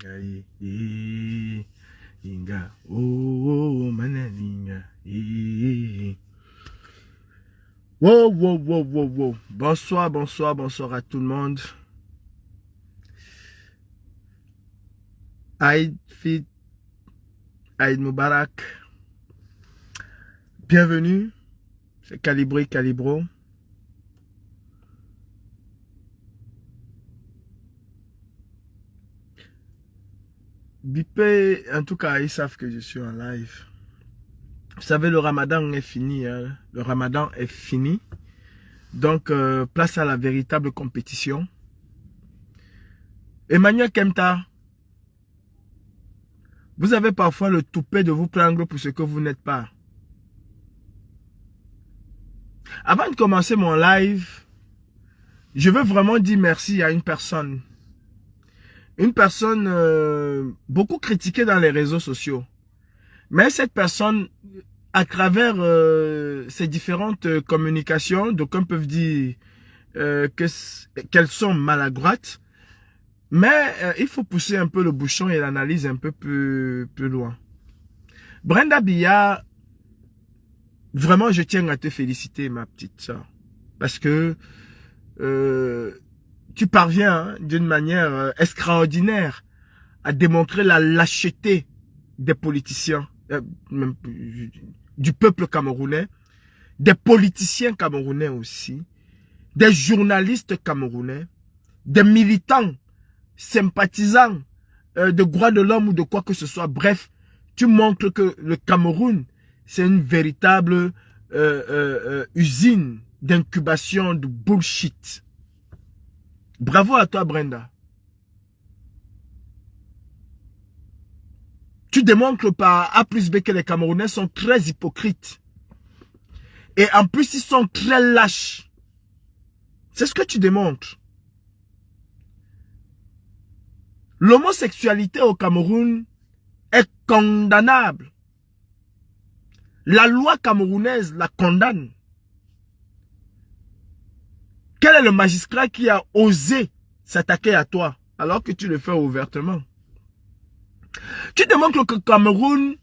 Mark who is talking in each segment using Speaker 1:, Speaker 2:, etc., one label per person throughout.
Speaker 1: Aïe, Inga, oh, manalinga, wow, wow, wow, wow, wow. Bonsoir, bonsoir, bonsoir à tout le monde. Aïd Fit, Aïd Moubarak. Bienvenue. C'est Calibré, Calibro. Bipé, en tout cas, ils savent que je suis en live. Vous savez, le ramadan est fini. Hein? Le ramadan est fini. Donc, place à la véritable compétition. Emmanuel Kemta, vous avez parfois le toupet de vous prendre pour ce que vous n'êtes pas. Avant de commencer mon live, je veux vraiment dire merci à une personne. Une personne beaucoup critiquée dans les réseaux sociaux. Mais cette personne, à travers ses différentes communications, d'aucuns peuvent dire qu'elles sont maladroites. Mais il faut pousser un peu le bouchon et l'analyse un peu plus loin. Brenda Biya, vraiment je tiens à te féliciter ma petite soeur. Parce que tu parviens hein, d'une manière extraordinaire à démontrer la lâcheté des politiciens, du peuple camerounais, des politiciens camerounais aussi, des journalistes camerounais, des militants, sympathisants de droits de l'homme ou de quoi que ce soit. Bref, tu montres que le Cameroun, c'est une véritable usine d'incubation de bullshit. Bravo à toi, Brenda. Tu démontres par A plus B que les Camerounais sont très hypocrites. Et en plus, ils sont très lâches. C'est ce que tu démontres. L'homosexualité au Cameroun est condamnable. La loi camerounaise la condamne. Quel est le magistrat qui a osé s'attaquer à toi alors que tu le fais ouvertement? Tu démontres qu'au Cameroun,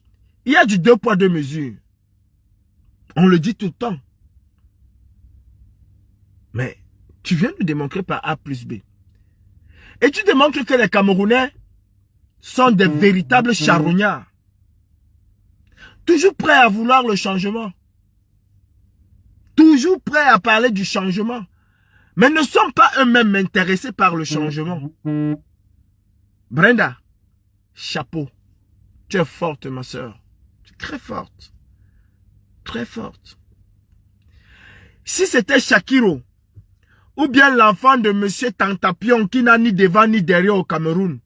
Speaker 1: il y a du 2 poids 2 mesures. On le dit tout le temps. Mais tu viens de démontrer par A plus B. Et tu démontres que les Camerounais sont des véritables charognards. Toujours prêts à vouloir le changement. Toujours prêts à parler du changement. Mais ne sont pas eux-mêmes intéressés par le changement. Brenda, chapeau. Tu es forte, ma soeur. Tu es très forte. Très forte. Si c'était Shakiro, ou bien l'enfant de monsieur Tantapion qui n'a ni devant ni derrière au Cameroun,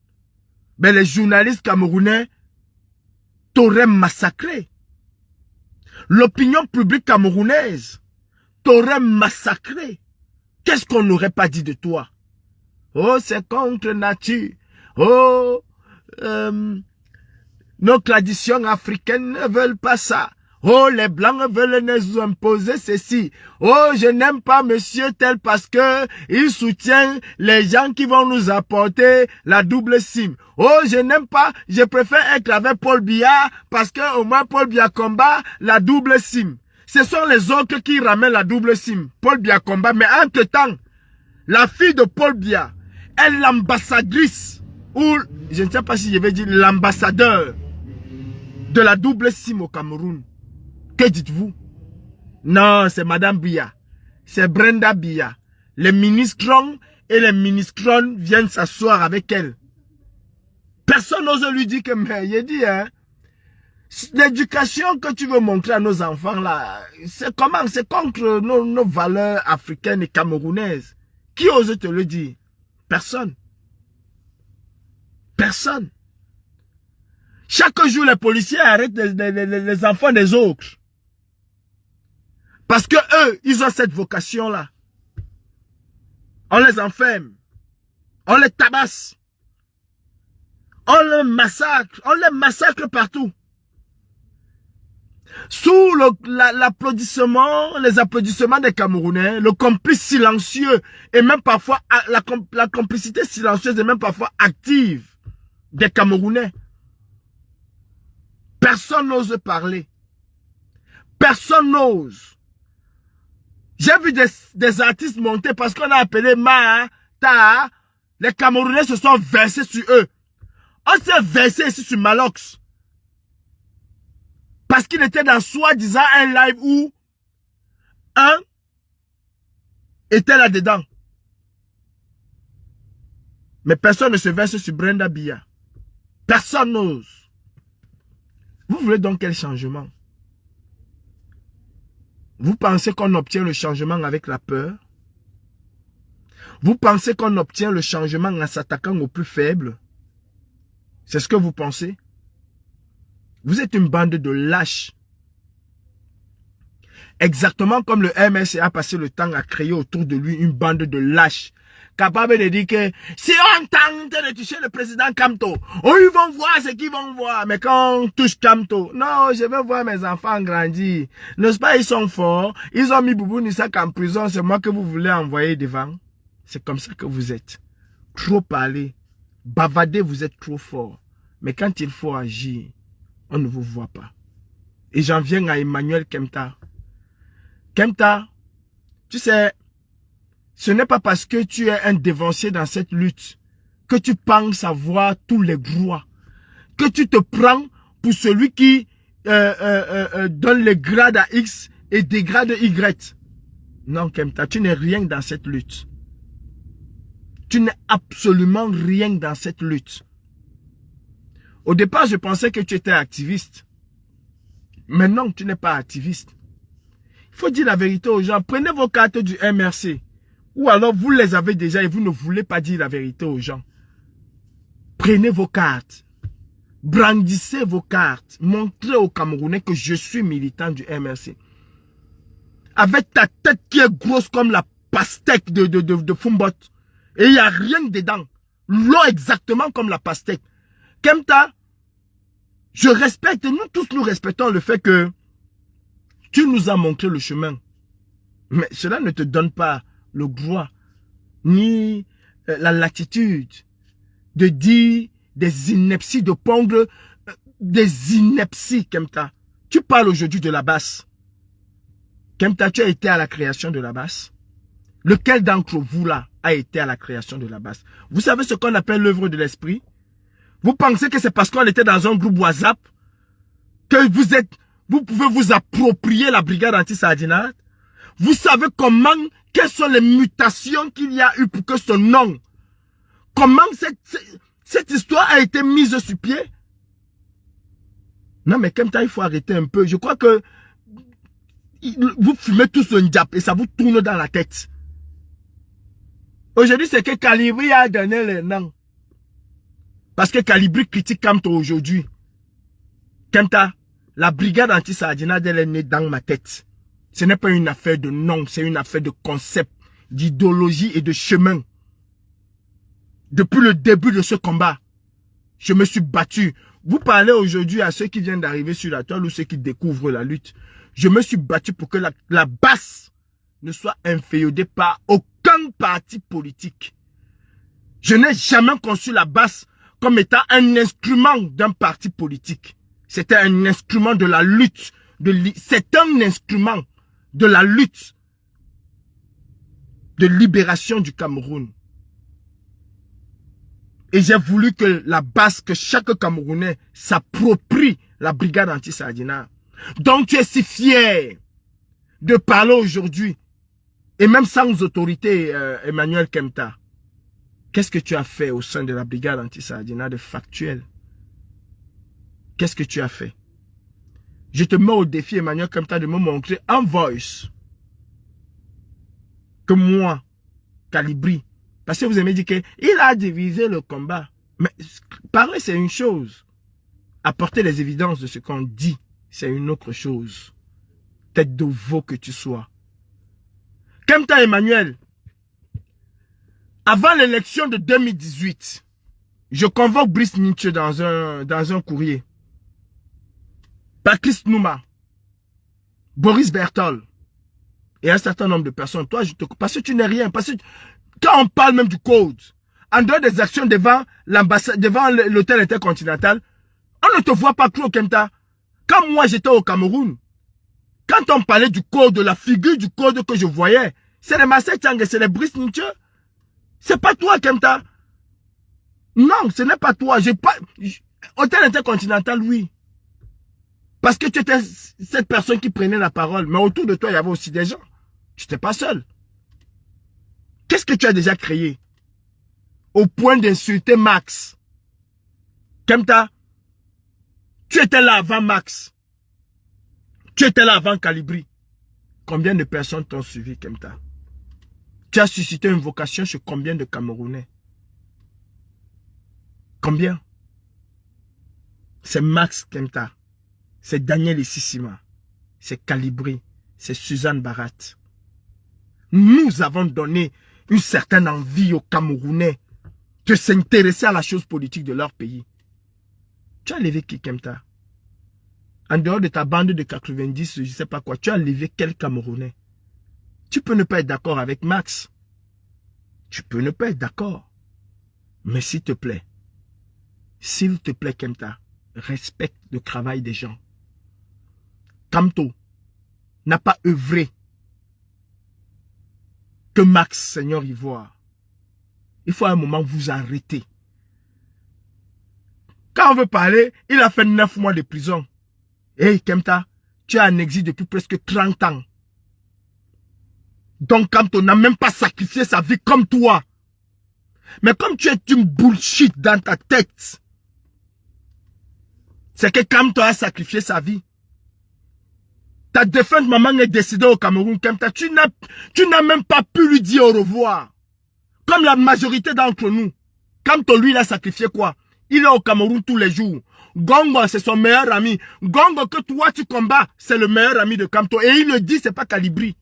Speaker 1: ben les journalistes camerounais t'auraient massacré. L'opinion publique camerounaise t'aurait massacré. Qu'est-ce qu'on n'aurait pas dit de toi? Oh, c'est contre nature. Oh, nos traditions africaines ne veulent pas ça. Oh, les blancs veulent nous imposer ceci. Oh, je n'aime pas monsieur tel parce que il soutient les gens qui vont nous apporter la double SIM. Oh, je n'aime pas, je préfère être avec Paul Biya parce que au moins Paul Biya combat la double SIM. Ce sont les autres qui ramènent la double SIM. Paul Biya combat, mais entre-temps, la fille de Paul Biya est l'ambassadrice, ou je ne sais pas si je vais dire l'ambassadeur de la double SIM au Cameroun. Que dites-vous? Non, c'est Madame Biya. C'est Brenda Biya. Les ministrons et les ministrones viennent s'asseoir avec elle. Personne n'ose lui dire que, mais il dit, hein, l'éducation que tu veux montrer à nos enfants là, c'est comment? C'est contre nos valeurs africaines et camerounaises. Qui ose te le dire? Personne. Personne. Chaque jour, les policiers arrêtent les enfants des autres. Parce que eux, ils ont cette vocation-là. On les enferme. On les tabasse. On les massacre partout. Sous l'applaudissement, les applaudissements des Camerounais, le complice silencieux et même parfois la complicité silencieuse et même parfois active des Camerounais. Personne n'ose parler. Personne n'ose. J'ai vu des artistes monter parce qu'on a appelé Ma, Ta. Les Camerounais se sont versés sur eux. On s'est versé ici sur Malox. Parce qu'il était dans soi-disant un live où un était là-dedans. Mais personne ne se verse sur Brenda Biya. Personne n'ose. Vous voulez donc quel changement? Vous pensez qu'on obtient le changement avec la peur? Vous pensez qu'on obtient le changement en s'attaquant aux plus faibles? C'est ce que vous pensez? Vous êtes une bande de lâches. Exactement comme le MRC a passé le temps à créer autour de lui une bande de lâches. Capable de dire que si on tente de toucher le président Kamto, ils vont voir ce qu'ils vont voir. Mais quand on touche Kamto, non, je veux voir mes enfants grandir. N'est-ce pas, ils sont forts. Ils ont mis Boubou Nissak en prison. C'est moi que vous voulez envoyer devant. C'est comme ça que vous êtes. Trop parler. Bavader, vous êtes trop fort. Mais quand il faut agir, on ne vous voit pas. Et j'en viens à Emmanuel Kempta. Kempta, tu sais, ce n'est pas parce que tu es un dévancier dans cette lutte que tu penses avoir tous les droits. Que tu te prends pour celui qui donne les grades à X et dégrade Y. Non, Kempta, tu n'es rien dans cette lutte. Tu n'es absolument rien dans cette lutte. Au départ, je pensais que tu étais activiste. Mais non, tu n'es pas activiste. Il faut dire la vérité aux gens. Prenez vos cartes du MRC. Ou alors vous les avez déjà et vous ne voulez pas dire la vérité aux gens. Prenez vos cartes. Brandissez vos cartes. Montrez aux Camerounais que je suis militant du MRC. Avec ta tête qui est grosse comme la pastèque de Fumbot. Et il n'y a rien dedans. L'eau exactement comme la pastèque. Kempta, je respecte, nous tous nous respectons le fait que tu nous as montré le chemin. Mais cela ne te donne pas le droit, ni la latitude de dire des inepties, de pondre des inepties, Kempta. Tu parles aujourd'hui de la basse. Kempta, tu as été à la création de la basse. Lequel d'entre vous là a été à la création de la basse? Vous savez ce qu'on appelle l'œuvre de l'esprit? Vous pensez que c'est parce qu'on était dans un groupe WhatsApp que vous pouvez vous approprier la brigade anti-sardinate? Vous savez quelles sont les mutations qu'il y a eu pour que ce nom, comment cette histoire a été mise sur pied? Non mais Kempta, il faut arrêter un peu. Je crois que vous fumez tous un diap et ça vous tourne dans la tête. Aujourd'hui, c'est que Calibri a donné le nom. Parce que Calibri critique Kamto aujourd'hui. Kempta, la brigade anti-sardinate, elle est née dans ma tête. Ce n'est pas une affaire de nom, c'est une affaire de concept, d'idéologie et de chemin. Depuis le début de ce combat, je me suis battu. Vous parlez aujourd'hui à ceux qui viennent d'arriver sur la toile ou ceux qui découvrent la lutte. Je me suis battu pour que la basse ne soit inféodée par aucun parti politique. Je n'ai jamais conçu la basse comme étant un instrument d'un parti politique. C'était un instrument de la lutte. C'est un instrument de la lutte de libération du Cameroun. Et j'ai voulu que la basse, que chaque Camerounais s'approprie la brigade anti-sardinate. Donc tu es si fier de parler aujourd'hui, et même sans autorité, Emmanuel Kempta. Qu'est-ce que tu as fait au sein de la brigade anti-sardinate de factuel? Qu'est-ce que tu as fait? Je te mets au défi, Emmanuel Kempta, de me montrer en voice que moi, Calibri, parce que vous aimez dire qu'il a divisé le combat. Mais parler, c'est une chose. Apporter les évidences de ce qu'on dit, c'est une autre chose. Tête de veau que tu sois. Kempta Emmanuel, avant l'élection de 2018, je convoque Brice Nietzsche dans un courrier. Patrice Nouma, Boris Berthold et un certain nombre de personnes. Toi, parce que tu n'es rien. Parce que quand on parle même du code, en dehors des actions devant l'ambassade, devant l'hôtel intercontinental, on ne te voit pas trop, Kemta. Quand moi j'étais au Cameroun, quand on parlait du code, de la figure du code que je voyais, c'est les Massé Tchang et c'est les Brice Nietzsche. C'est pas toi, Kemta. Non, ce n'est pas toi. Hôtel intercontinental, oui. Parce que tu étais cette personne qui prenait la parole. Mais autour de toi, il y avait aussi des gens. Tu n'étais pas seul. Qu'est-ce que tu as déjà créé? Au point d'insulter Max. Kemta, tu étais là avant Max. Tu étais là avant Calibri. Combien de personnes t'ont suivi, Kemta? Tu as suscité une vocation chez combien de Camerounais? Combien? C'est Max Kemta. C'est Daniel Ississima. C'est Calibri. C'est Suzanne Barat. Nous avons donné une certaine envie aux Camerounais de s'intéresser à la chose politique de leur pays. Tu as levé qui, Kemta? En dehors de ta bande de 90, je ne sais pas quoi, tu as levé quel Camerounais? Tu peux ne pas être d'accord avec Max. Tu peux ne pas être d'accord. Mais s'il te plaît, Kemta, respecte le travail des gens. Kamto n'a pas œuvré que Max, Seigneur Ivoire. Il faut à un moment vous arrêter. Quand on veut parler, il a fait 9 mois de prison. Hey Kemta, tu es en exil depuis presque 30 ans. Donc Kamto n'a même pas sacrifié sa vie comme toi. Mais comme tu es une bullshit dans ta tête, c'est que Kamto a sacrifié sa vie. Ta défunte maman est décédée au Cameroun, Kemta. Tu n'as même pas pu lui dire au revoir. Comme la majorité d'entre nous. Kamto, lui, il a sacrifié quoi? Il est au Cameroun tous les jours. Gongo, c'est son meilleur ami. Gongo que toi, tu combats, c'est le meilleur ami de Kamto. Et il le dit, c'est pas Calibri.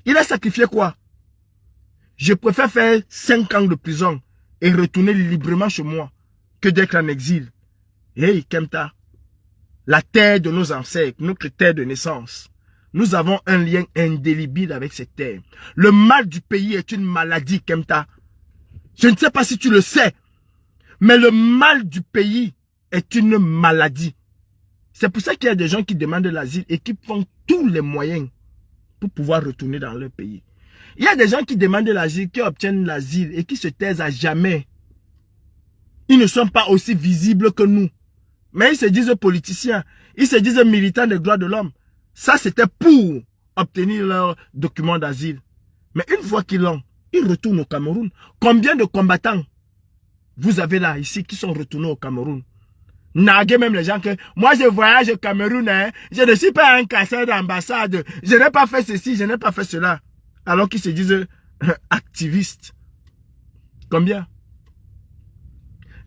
Speaker 1: Il a sacrifié quoi? Je préfère faire 5 ans de prison et retourner librement chez moi que d'être en exil. Hey, Kemta. La terre de nos ancêtres, notre terre de naissance. Nous avons un lien indélébile avec cette terre. Le mal du pays est une maladie, Kemta. Je ne sais pas si tu le sais, mais le mal du pays est une maladie. C'est pour ça qu'il y a des gens qui demandent l'asile et qui font tous les moyens pour pouvoir retourner dans leur pays. Il y a des gens qui demandent l'asile, qui obtiennent l'asile et qui se taisent à jamais. Ils ne sont pas aussi visibles que nous. Mais ils se disent politiciens, ils se disent militants des droits de l'homme. Ça, c'était pour obtenir leur document d'asile. Mais une fois qu'ils l'ont, ils retournent au Cameroun. Combien de combattants vous avez là, ici, qui sont retournés au Cameroun? Naguez même les gens que, moi je voyage au Cameroun, hein, je ne suis pas un casseur d'ambassade, je n'ai pas fait ceci, je n'ai pas fait cela. Alors qu'ils se disent activistes. Combien?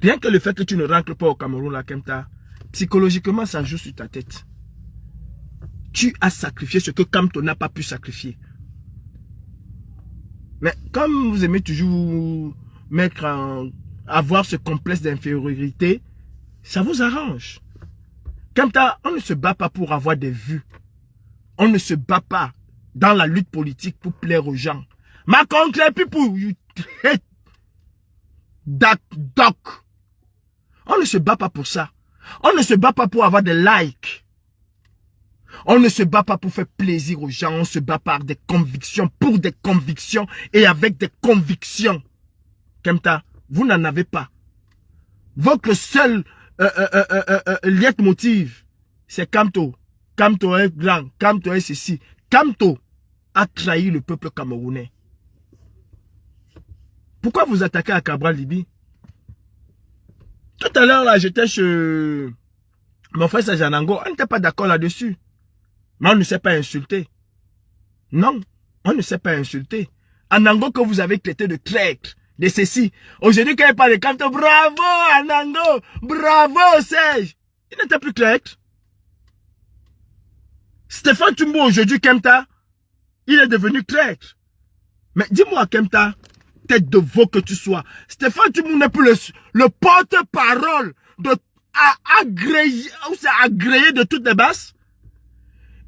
Speaker 1: Rien que le fait que tu ne rentres pas au Cameroun, là, Kemta, psychologiquement, ça joue sur ta tête. Tu as sacrifié ce que Kamto n'a pas pu sacrifier. Mais comme vous aimez toujours avoir ce complexe d'infériorité, ça vous arrange. Kemta, on ne se bat pas pour avoir des vues. On ne se bat pas dans la lutte politique pour plaire aux gens. Ma concrète people, you hate that doc. On ne se bat pas pour ça. On ne se bat pas pour avoir des likes. On ne se bat pas pour faire plaisir aux gens. On se bat par des convictions, pour des convictions et avec des convictions. Kemta, vous n'en avez pas. Votre seul leitmotiv, c'est Kamto. Kamto est grand. Kamto est ceci. Kamto a trahi le peuple camerounais. Pourquoi vous attaquez à Cabral Libi? Tout à l'heure, là, j'étais chez mon frère Sajanango. On n'était pas d'accord là-dessus. Mais on ne s'est pas insulté. Non, on ne s'est pas insulté. Anango que vous avez traité de traître, de ceci. Aujourd'hui, quand il parle de Kamto, bravo Anango, bravo Serge. Il n'était plus traître. Stéphane Tumbo, aujourd'hui, Kemta, il est devenu traître. Mais dis-moi, Kemta, tête de veau que tu sois, Stéphane Tumbo n'est plus le porte-parole de agréé de toutes les basses.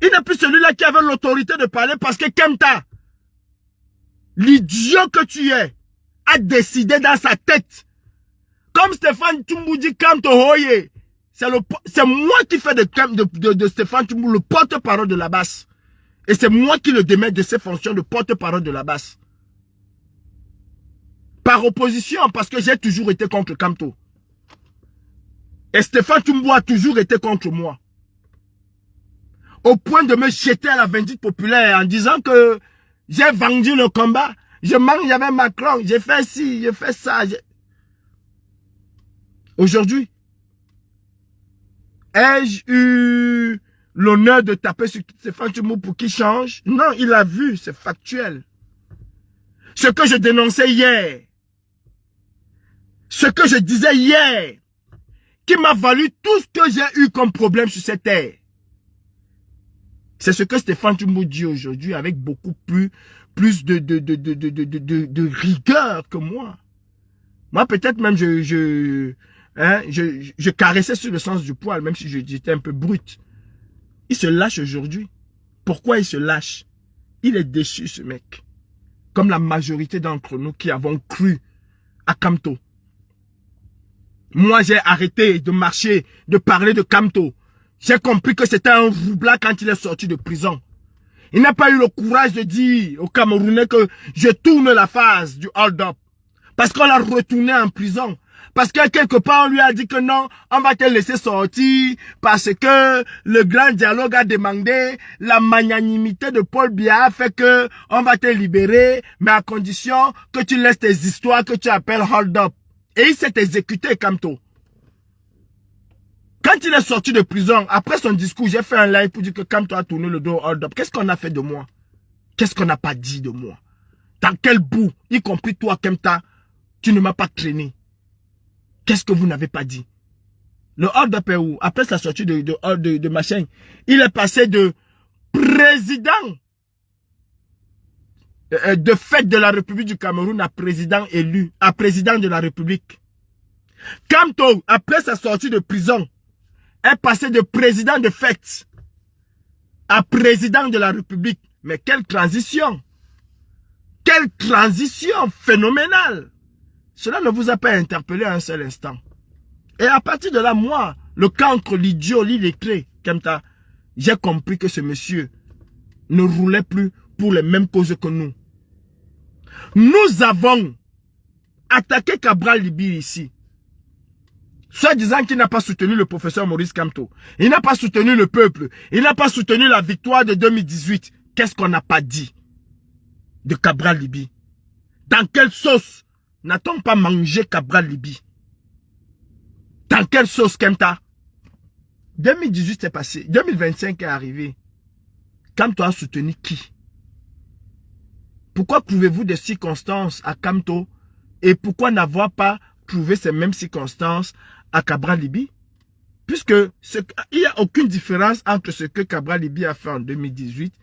Speaker 1: Il n'est plus celui-là qui avait l'autorité de parler parce que Kemta, l'idiot que tu es, a décidé dans sa tête. Comme Stéphane Tshumbu dit Kamto Hoye, c'est moi qui fais de Stéphane Tshumbu le porte-parole de la base. Et c'est moi qui le démets de ses fonctions de porte-parole de la base. Par opposition, parce que j'ai toujours été contre Kamto. Et Stéphane Tshumbu a toujours été contre moi. Au point de me jeter à la vindicte populaire en disant que j'ai vendu le combat. Je mange avec Macron, j'ai fait ci, j'ai fait ça. Aujourd'hui, ai-je eu l'honneur de taper sur Stéphane Tshumbu pour qu'il change? Non, il a vu, c'est factuel. Ce que je dénonçais hier, ce que je disais hier, qui m'a valu tout ce que j'ai eu comme problème sur cette terre. C'est ce que Stéphane Tshumbu dit aujourd'hui avec beaucoup plus de rigueur que moi. Moi, peut-être même, je caressais sur le sens du poil, même si j'étais un peu brut. Il se lâche aujourd'hui. Pourquoi il se lâche? Il est déçu, ce mec. Comme la majorité d'entre nous qui avons cru à Kamto. Moi, j'ai arrêté de marcher, de parler de Kamto. J'ai compris que c'était un roublard quand il est sorti de prison. Il n'a pas eu le courage de dire aux Camerounais que je tourne la phase du hold-up. Parce qu'on l'a retourné en prison. Parce que quelque part, on lui a dit que non, on va te laisser sortir. Parce que le grand dialogue a demandé, la magnanimité de Paul Biya a fait que on va te libérer, mais à condition que tu laisses tes histoires que tu appelles hold-up. Et il s'est exécuté, Kamto. Quand il est sorti de prison, après son discours, j'ai fait un live pour dire que Kamto a tourné le dos au hold-up. Qu'est-ce qu'on a fait de moi? Qu'est-ce qu'on n'a pas dit de moi? Dans quel bout, y compris toi, Kemta, tu ne m'as pas traîné? Qu'est-ce que vous n'avez pas dit? Le hold-up est où? Après sa sortie de machin, il est passé de président de fait de la République du Cameroun à président élu, à président de la République. Kamto, après sa sortie de prison, est passé de président de fait à président de la République. Mais quelle transition! Quelle transition phénoménale! Cela ne vous a pas interpellé un seul instant. Et à partir de là, moi, le cancre, l'idiot, l'illettré, Kemta, j'ai compris que ce monsieur ne roulait plus pour les mêmes causes que nous. Nous avons attaqué Cabral Libye ici. Soit disant qu'il n'a pas soutenu le professeur Maurice Kamto. Il n'a pas soutenu le peuple. Il n'a pas soutenu la victoire de 2018. Qu'est-ce qu'on n'a pas dit de Cabral Libye? Dans quelle sauce n'a-t-on pas mangé Cabral Libye? Dans quelle sauce, Kemta? 2018 est passé. 2025 est arrivé. Kamto a soutenu qui? Pourquoi prouvez-vous des circonstances à Kamto et pourquoi n'avoir pas prouvé ces mêmes circonstances à Cabral Libye? Puisque il n'y a aucune différence entre ce que Cabral Libye a fait en 2018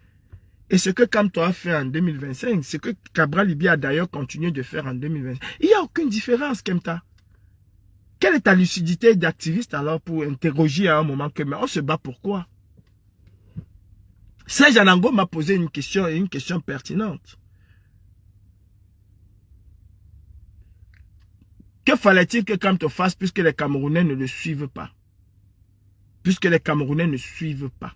Speaker 1: et ce que Kamto a fait en 2025. Ce que Cabral Libye a d'ailleurs continué de faire en 2025. Il n'y a aucune différence, Kemta. Quelle est ta lucidité d'activiste alors pour interroger à un moment que mais on se bat pourquoi? Serge Anango m'a posé une question pertinente. Que fallait-il que Kamto fasse puisque les Camerounais ne le suivent pas? Puisque les Camerounais ne suivent pas.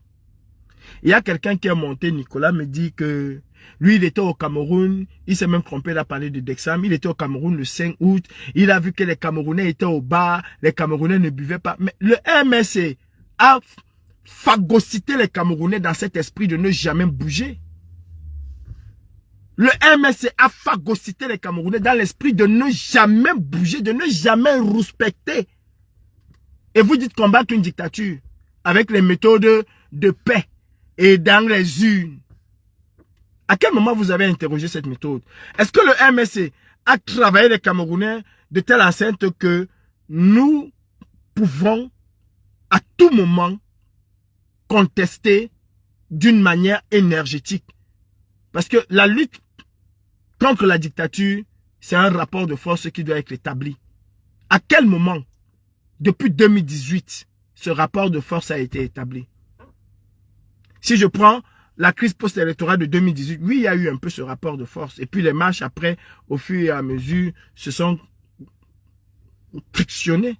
Speaker 1: Il y a quelqu'un qui est monté, Nicolas me dit que lui il était au Cameroun, il s'est même trompé, il a parlé de Dexam, il était au Cameroun le 5 août, il a vu que les Camerounais étaient au bar, les Camerounais ne buvaient pas. Mais le MSC a phagocyté les Camerounais dans cet esprit de ne jamais bouger. Le MSC a phagocyté les Camerounais dans l'esprit de ne jamais bouger, de ne jamais respecter. Et vous dites combattre une dictature avec les méthodes de paix et dans les urnes. À quel moment vous avez interrogé cette méthode? Est-ce que le MSC a travaillé les Camerounais de telle enceinte que nous pouvons à tout moment contester d'une manière énergétique? Parce que la lutte contre la dictature, c'est un rapport de force qui doit être établi. À quel moment, depuis 2018, ce rapport de force a été établi? Si je prends la crise post-électorale de 2018, oui, il y a eu un peu ce rapport de force. Et puis les marches après, au fur et à mesure, se sont frictionnées.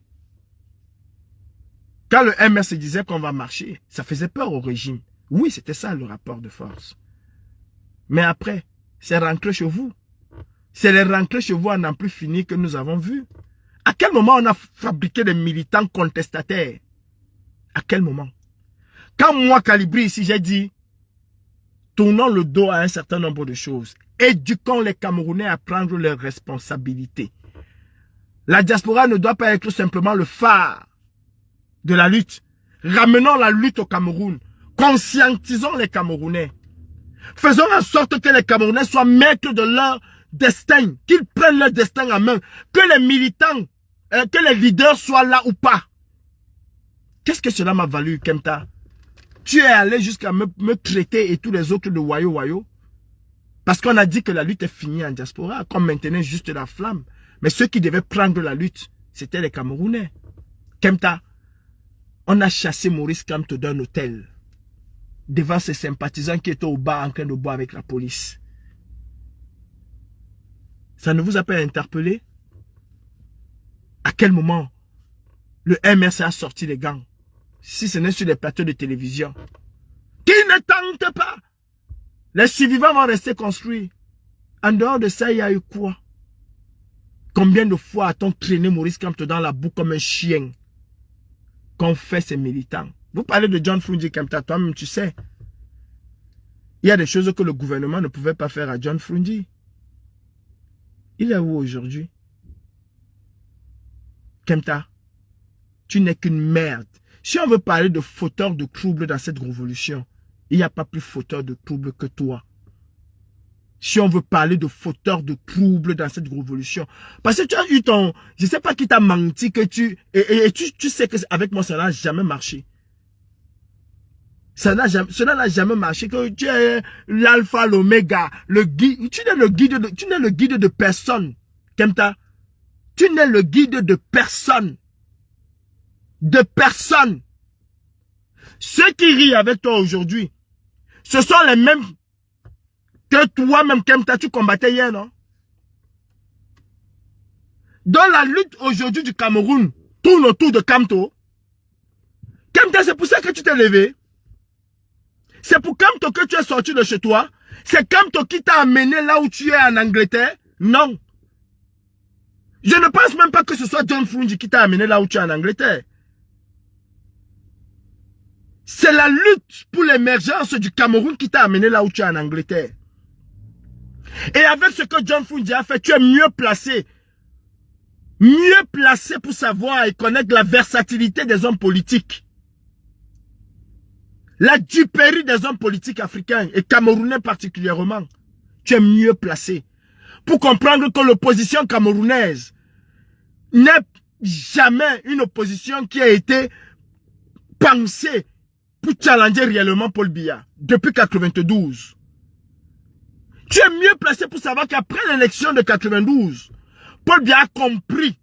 Speaker 1: Quand le MS se disait qu'on va marcher, ça faisait peur au régime. Oui, c'était ça le rapport de force. Mais après, c'est rentré chez vous. C'est les rentrées chez vous à n'en plus finir que nous avons vu. À quel moment on a fabriqué des militants contestataires? À quel moment? Quand moi, Calibri, ici, j'ai dit, tournons le dos à un certain nombre de choses. Éduquons les Camerounais à prendre leurs responsabilités. La diaspora ne doit pas être simplement le phare de la lutte. Ramenons la lutte au Cameroun. Conscientisons les Camerounais. Faisons en sorte que les Camerounais soient maîtres de leur destin, qu'ils prennent leur destin en main, que les militants, que les leaders soient là ou pas. Qu'est-ce que cela m'a valu, Kemta? Tu es allé jusqu'à me traiter et tous les autres de wayo. Parce qu'on a dit que la lutte est finie en diaspora, qu'on maintenait juste la flamme. Mais ceux qui devaient prendre la lutte, c'était les Camerounais. Kemta, on a chassé Maurice Kamto d'un hôtel devant ses sympathisants qui étaient au bar en train de boire avec la police. Ça ne vous a pas interpellé? À quel moment le MRC a sorti les gants? Si ce n'est sur les plateaux de télévision. Qui ne tente pas? Les survivants vont rester construits. En dehors de ça, il y a eu quoi? Combien de fois a-t-on traîné Maurice Kamto dans la boue comme un chien? Qu'ont fait ces militants? Vous parlez de John Frunji Kemta, toi-même tu sais. Il y a des choses que le gouvernement ne pouvait pas faire à John Frunji. Il est où aujourd'hui? Kemta, tu n'es qu'une merde. Si on veut parler de fauteur de troubles dans cette révolution, il n'y a pas plus fauteur de troubles que toi. Si on veut parler de fauteur de troubles dans cette révolution. Parce que tu as eu ton... Je ne sais pas qui t'a menti que tu... Et tu sais qu'avec moi, ça n'a jamais marché. Cela n'a jamais marché. Que tu es l'alpha, l'oméga, le guide. Tu n'es le guide de personne. Kemta. Tu n'es le guide de personne. De personne. Ceux qui rient avec toi aujourd'hui, ce sont les mêmes que toi-même, Kemta, tu combattais hier, non? Dans la lutte aujourd'hui du Cameroun, tourne autour de Kamto. Kemta, c'est pour ça que tu t'es levé. C'est pour Kamto que tu es sorti de chez toi. C'est Kamto qui t'a amené là où tu es en Angleterre. Non. Je ne pense même pas que ce soit John Frunji qui t'a amené là où tu es en Angleterre. C'est la lutte pour l'émergence du Cameroun qui t'a amené là où tu es en Angleterre. Et avec ce que John Frunji a fait, tu es mieux placé. Mieux placé pour savoir et connaître la versatilité des hommes politiques. La duperie des hommes politiques africains et camerounais particulièrement. Tu es mieux placé pour comprendre que l'opposition camerounaise n'est jamais une opposition qui a été pensée pour challenger réellement Paul Biya depuis 1992. Tu es mieux placé pour savoir qu'après l'élection de 92, Paul Biya a compris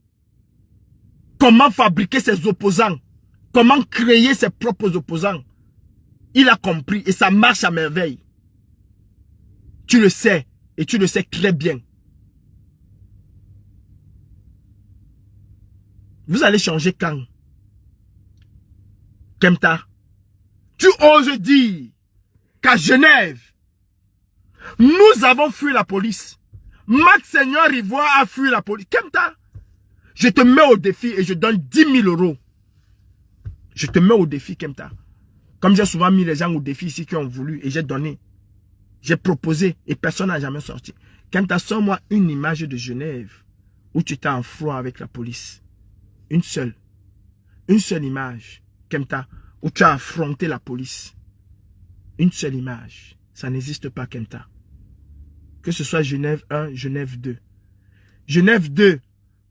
Speaker 1: comment fabriquer ses opposants, comment créer ses propres opposants. Il a compris et ça marche à merveille. Tu le sais et tu le sais très bien. Vous allez changer quand? Kemta, tu oses dire qu'à Genève, nous avons fui la police. Max Seigneur Ivoire a fui la police. Kemta, je te mets au défi et je donne 10 000 euros. Je te mets au défi, Kemta. Comme j'ai souvent mis les gens au défi ici qui ont voulu et j'ai donné. J'ai proposé et personne n'a jamais sorti. Kemta, sors-moi une image de Genève où tu t'es en froid avec la police. Une seule. Une seule image, Kemta, où tu as affronté la police. Une seule image. Ça n'existe pas, Kemta. Que ce soit Genève 1, Genève 2. Genève 2,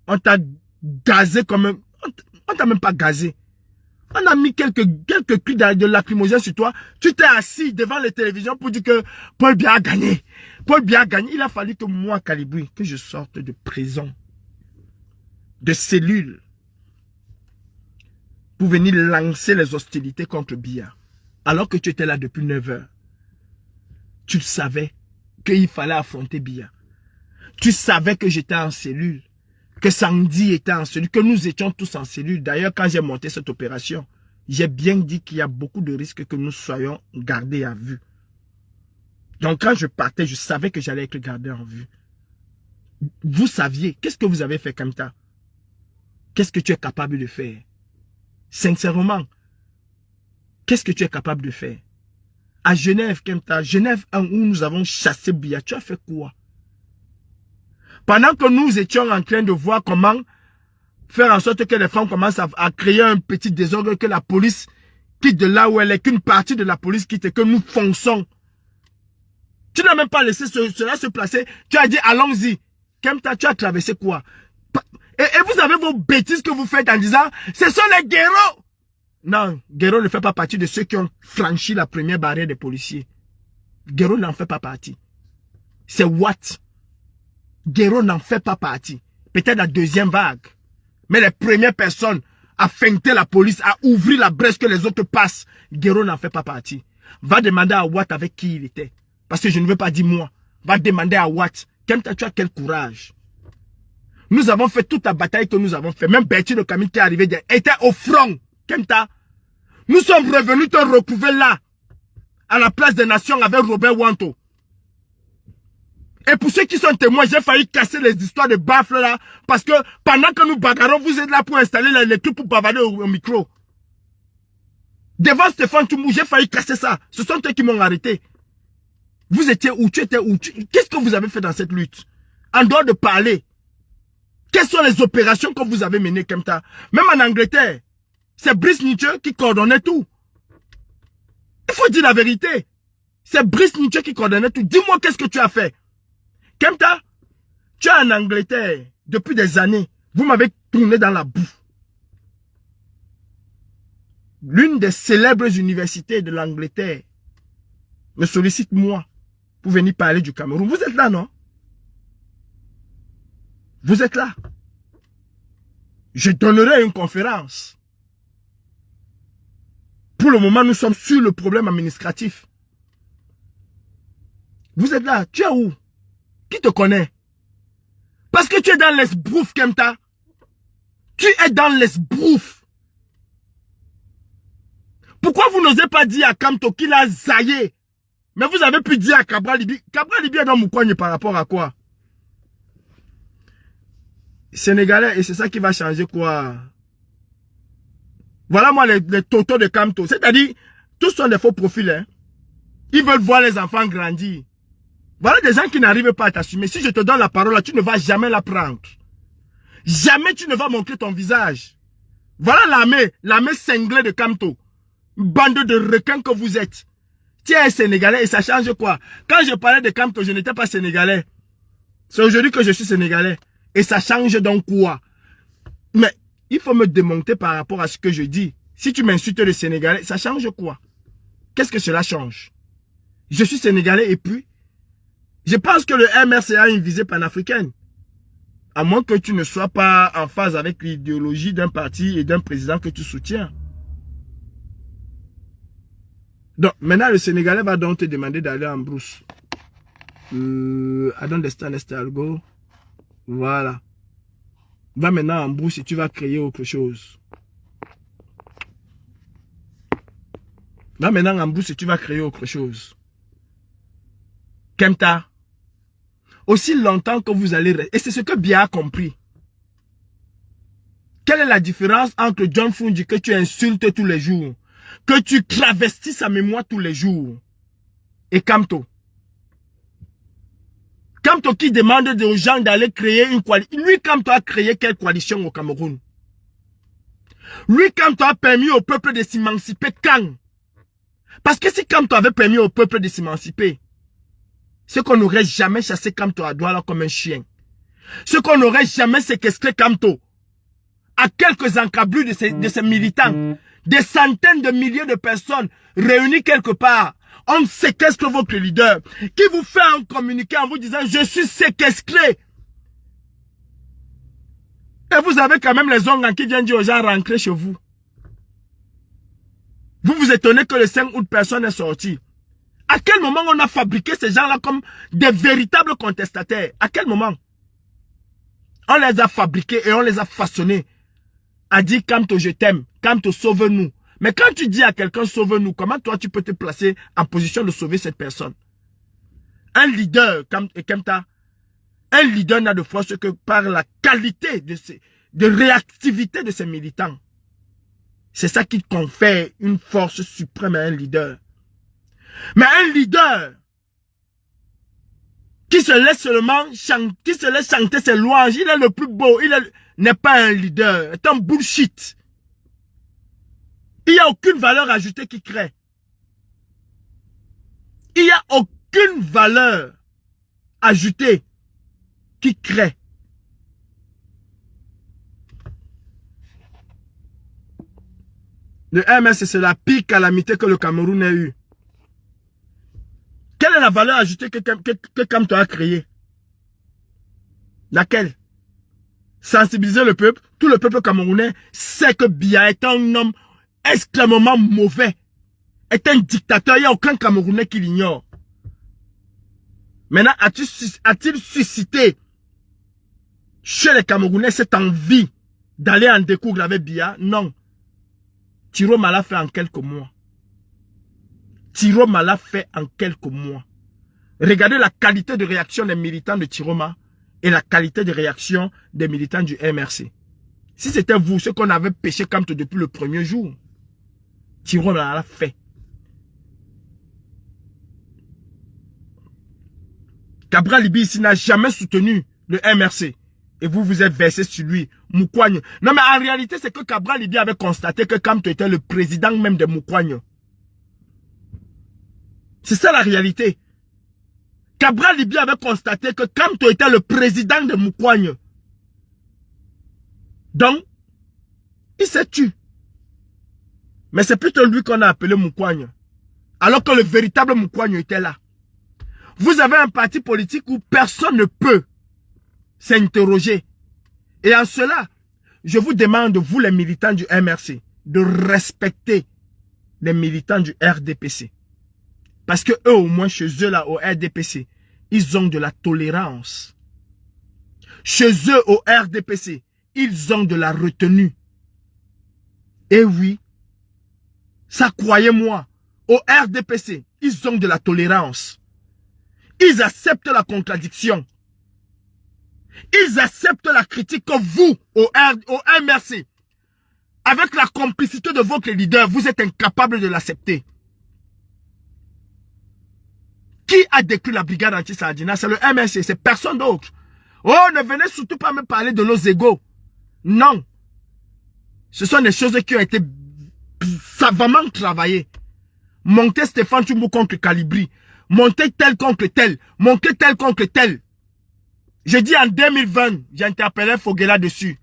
Speaker 1: on t'a gazé comme un... On t'a même pas gazé. On a mis quelques cris de lacrymogène sur toi. Tu t'es assis devant les télévisions pour dire que Paul Biya a gagné. Paul Biya a gagné. Il a fallu que moi, Calibri, que je sorte de prison, de cellules, pour venir lancer les hostilités contre Biya. Alors que tu étais là depuis 9 heures. Tu savais qu'il fallait affronter Biya. Tu savais que j'étais en cellule, que Sandy était en cellule, que nous étions tous en cellule. D'ailleurs, quand j'ai monté cette opération, j'ai bien dit qu'il y a beaucoup de risques que nous soyons gardés à vue. Donc quand je partais, je savais que j'allais être gardé en vue. Vous saviez, qu'est-ce que vous avez fait comme ça? Qu'est-ce que tu es capable de faire? Sincèrement, qu'est-ce que tu es capable de faire? À Genève, Kemta, Genève où nous avons chassé Biya, tu as fait quoi? Pendant que nous étions en train de voir comment faire en sorte que les femmes commencent à créer un petit désordre, que la police quitte de là où elle est, qu'une partie de la police quitte et que nous fonçons. Tu n'as même pas laissé cela se placer. Tu as dit allons-y. Kemta, tu as traversé quoi? Et vous avez vos bêtises que vous faites en disant ce sont les guerreaux. Non, Guéro ne fait pas partie de ceux qui ont franchi la première barrière des policiers. Guéro n'en fait pas partie. C'est Watt. Guéro n'en fait pas partie. Peut-être la deuxième vague. Mais les premières personnes à feinter la police, à ouvrir la brèche que les autres passent, Guéro n'en fait pas partie. Va demander à Watt avec qui il était. Parce que je ne veux pas dire moi. Va demander à Watt. Kemta, tu as quel courage? Nous avons fait toute la bataille que nous avons fait. Même Bertie de Camille qui est arrivé était au front. Kemta. Nous sommes revenus te retrouver là. À la place des nations avec Robert Wanto. Et pour ceux qui sont témoins, j'ai failli casser les histoires de baffles là. Parce que pendant que nous bagarrons, vous êtes là pour installer les trucs pour bavarder au micro. Devant Stéphane Toumou, j'ai failli casser ça. Ce sont eux qui m'ont arrêté. Vous étiez où? Tu étais où? Qu'est-ce que vous avez fait dans cette lutte? En dehors de parler. Quelles sont les opérations que vous avez menées comme ça? Même en Angleterre, c'est Brice Nietzsche qui coordonnait tout. Il faut dire la vérité. C'est Brice Nietzsche qui coordonnait tout. Dis-moi qu'est-ce que tu as fait. Kemta, tu es en Angleterre depuis des années. Vous m'avez tourné dans la boue. L'une des célèbres universités de l'Angleterre me sollicite moi pour venir parler du Cameroun. Vous êtes là, non? Vous êtes là. Je donnerai une conférence. Pour le moment, nous sommes sur le problème administratif. Vous êtes là. Tu es où? Qui te connaît? Parce que tu es dans l'esbrouf, Kemta. Tu es dans l'esbrouf. Pourquoi vous n'osez pas dire à Kamto qu'il a zaillé? Mais vous avez pu dire à Cabral Libi. Cabral Libi est dans mon coin par rapport à quoi? Sénégalais, et c'est ça qui va changer quoi? Voilà moi les totos de Kamto. C'est-à-dire, tous sont des faux profils. Hein? Ils veulent voir les enfants grandir. Voilà des gens qui n'arrivent pas à t'assumer. Si je te donne la parole, là, tu ne vas jamais la prendre. Jamais tu ne vas montrer ton visage. Voilà l'armée cinglée de Kamto. Bande de requins que vous êtes. Tu es Sénégalais et ça change quoi? Quand je parlais de Kamto, je n'étais pas Sénégalais. C'est aujourd'hui que je suis Sénégalais. Et ça change donc quoi? Mais il faut me démonter par rapport à ce que je dis. Si tu m'insultes le Sénégalais, ça change quoi? Qu'est-ce que cela change? Je suis Sénégalais et puis, je pense que le MRC a une visée panafricaine. À moins que tu ne sois pas en phase avec l'idéologie d'un parti et d'un président que tu soutiens. Donc, maintenant, le Sénégalais va donc te demander d'aller en brousse. I don't understand, go. Voilà. Va maintenant en brousse et tu vas créer autre chose. Va maintenant en brousse et tu vas créer autre chose. Kemta. Aussi longtemps que vous allez... Et c'est ce que Biya a compris. Quelle est la différence entre John Fundi que tu insultes tous les jours, que tu travestis sa mémoire tous les jours, et Kamto? Kamto qui demande aux gens d'aller créer une coalition. Lui, Kamto a créé quelle coalition au Cameroun? Lui, Kamto a permis au peuple de s'émanciper quand? Parce que si Kamto avait permis au peuple de s'émanciper, ce qu'on n'aurait jamais chassé Kamto à Douala comme un chien. Ce qu'on n'aurait jamais séquestré Kamto à quelques encablures de ces militants. Des centaines de milliers de personnes réunies quelque part. On séquestre votre leader qui vous fait un communiqué en vous disant « Je suis séquestré ». Et vous avez quand même les ongans qui viennent dire aux gens « Rentrez chez vous ». Vous vous étonnez que le 5 août, personne n'est sorti. À quel moment on a fabriqué ces gens-là comme des véritables contestataires? À quel moment? On les a fabriqués et on les a façonnés. A dit, Kamto, je t'aime. Kamto, sauve-nous. Mais quand tu dis à quelqu'un, sauve-nous, comment toi tu peux te placer en position de sauver cette personne? Un leader, Kemta, un leader n'a de force que par la qualité de réactivité de ses militants. C'est ça qui confère une force suprême à un leader. Mais un leader qui se laisse seulement chanter ses louanges, il est le plus beau, n'est pas un leader, c'est un bullshit. Il n'y a aucune valeur ajoutée qui crée. Il n'y a aucune valeur ajoutée qui crée. Le MS, c'est la pire calamité que le Cameroun ait eue. Quelle est la valeur ajoutée que Kamto a créée? Laquelle? Sensibiliser le peuple. Tout le peuple camerounais sait que Biya est un homme extrêmement mauvais. Est un dictateur. Il n'y a aucun Camerounais qui l'ignore. Maintenant, a-t-il suscité chez les Camerounais cette envie d'aller en découvrir avec Biya? Non. Tiroma l'a fait en quelques mois. Tiroma l'a fait en quelques mois. Regardez la qualité de réaction des militants de Tiroma et la qualité de réaction des militants du MRC. Si c'était vous, ce qu'on avait péché Kamto depuis le premier jour, Tiroma l'a fait. Cabral Libi ici n'a jamais soutenu le MRC. Et vous vous êtes versé sur lui, Moukouagne. Non mais en réalité, c'est que Cabral Libi avait constaté que Kamto était le président même de Moukouagne. C'est ça la réalité. Cabral Libi avait constaté que Kamto était le président de Moukouagne. Donc, il s'est tué. Mais c'est plutôt lui qu'on a appelé Moukouagne. Alors que le véritable Moukouagne était là. Vous avez un parti politique où personne ne peut s'interroger. Et en cela, je vous demande, vous les militants du MRC, de respecter les militants du RDPC. Parce que eux, au moins, chez eux, là, au RDPC, ils ont de la tolérance. Chez eux, au RDPC, ils ont de la retenue. Et oui, ça, croyez-moi, au RDPC, ils ont de la tolérance. Ils acceptent la contradiction. Ils acceptent la critique que vous, au MRC, avec la complicité de votre leader, vous êtes incapable de l'accepter. Qui a décrit la brigade anti-Sardina? C'est le MRC, c'est personne d'autre. Oh, ne venez surtout pas me parler de nos égos. Non. Ce sont des choses qui ont été savamment travaillées. Monter Stéphane Tchoumbou contre Calibri. Monter tel contre tel. Monter tel contre tel. J'ai dit en 2020, j'ai interpellé Foguela dessus.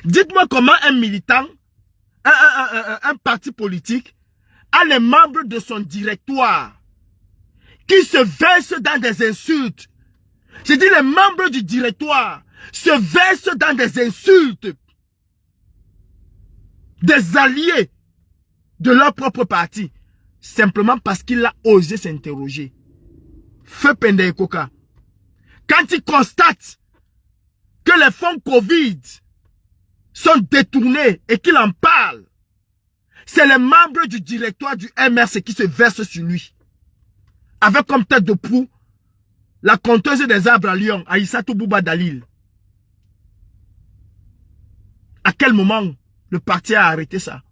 Speaker 1: Dites-moi comment un militant, un parti politique, a les membres de son directoire qui se versent dans des insultes. J'ai dit les membres du directoire se versent dans des insultes des alliés de leur propre parti, simplement parce qu'il a osé s'interroger. Feu Pende Koka. Quand il constate que les fonds Covid sont détournés et qu'il en parle, c'est les membres du directoire du MRC qui se versent sur lui. Avec comme tête de proue la conteuse des arbres à Lyon, Aïssatou Bouba Dalil. À quel moment le parti a arrêté ça?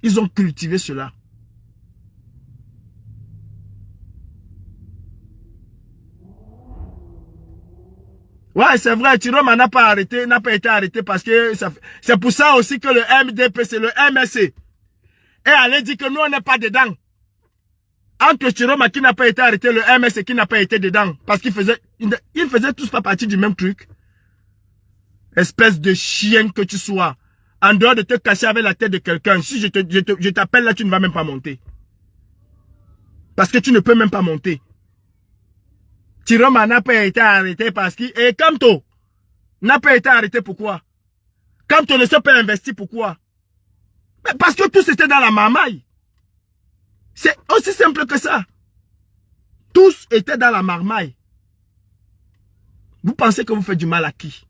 Speaker 1: Ils ont cultivé cela. Ouais, c'est vrai, Tiroma n'a pas été arrêté parce que c'est pour ça aussi que le MDPC, le MSC, est allé dire que nous on n'est pas dedans. Entre Tiroma qui n'a pas été arrêté, le MSC qui n'a pas été dedans, parce qu'ils faisaient tous pas partie du même truc. Espèce de chien que tu sois, en dehors de te cacher avec la tête de quelqu'un, si je t'appelle là, tu ne vas même pas monter. Parce que tu ne peux même pas monter. Tiroma n'a pas été arrêté parce qu'il... Et Kamto n'a pas été arrêté, pourquoi? Kamto ne s'est pas investi, pourquoi? Mais parce que tout c'était dans la marmaille. C'est aussi simple que ça. Tous étaient dans la marmaille. Vous pensez que vous faites du mal à qui?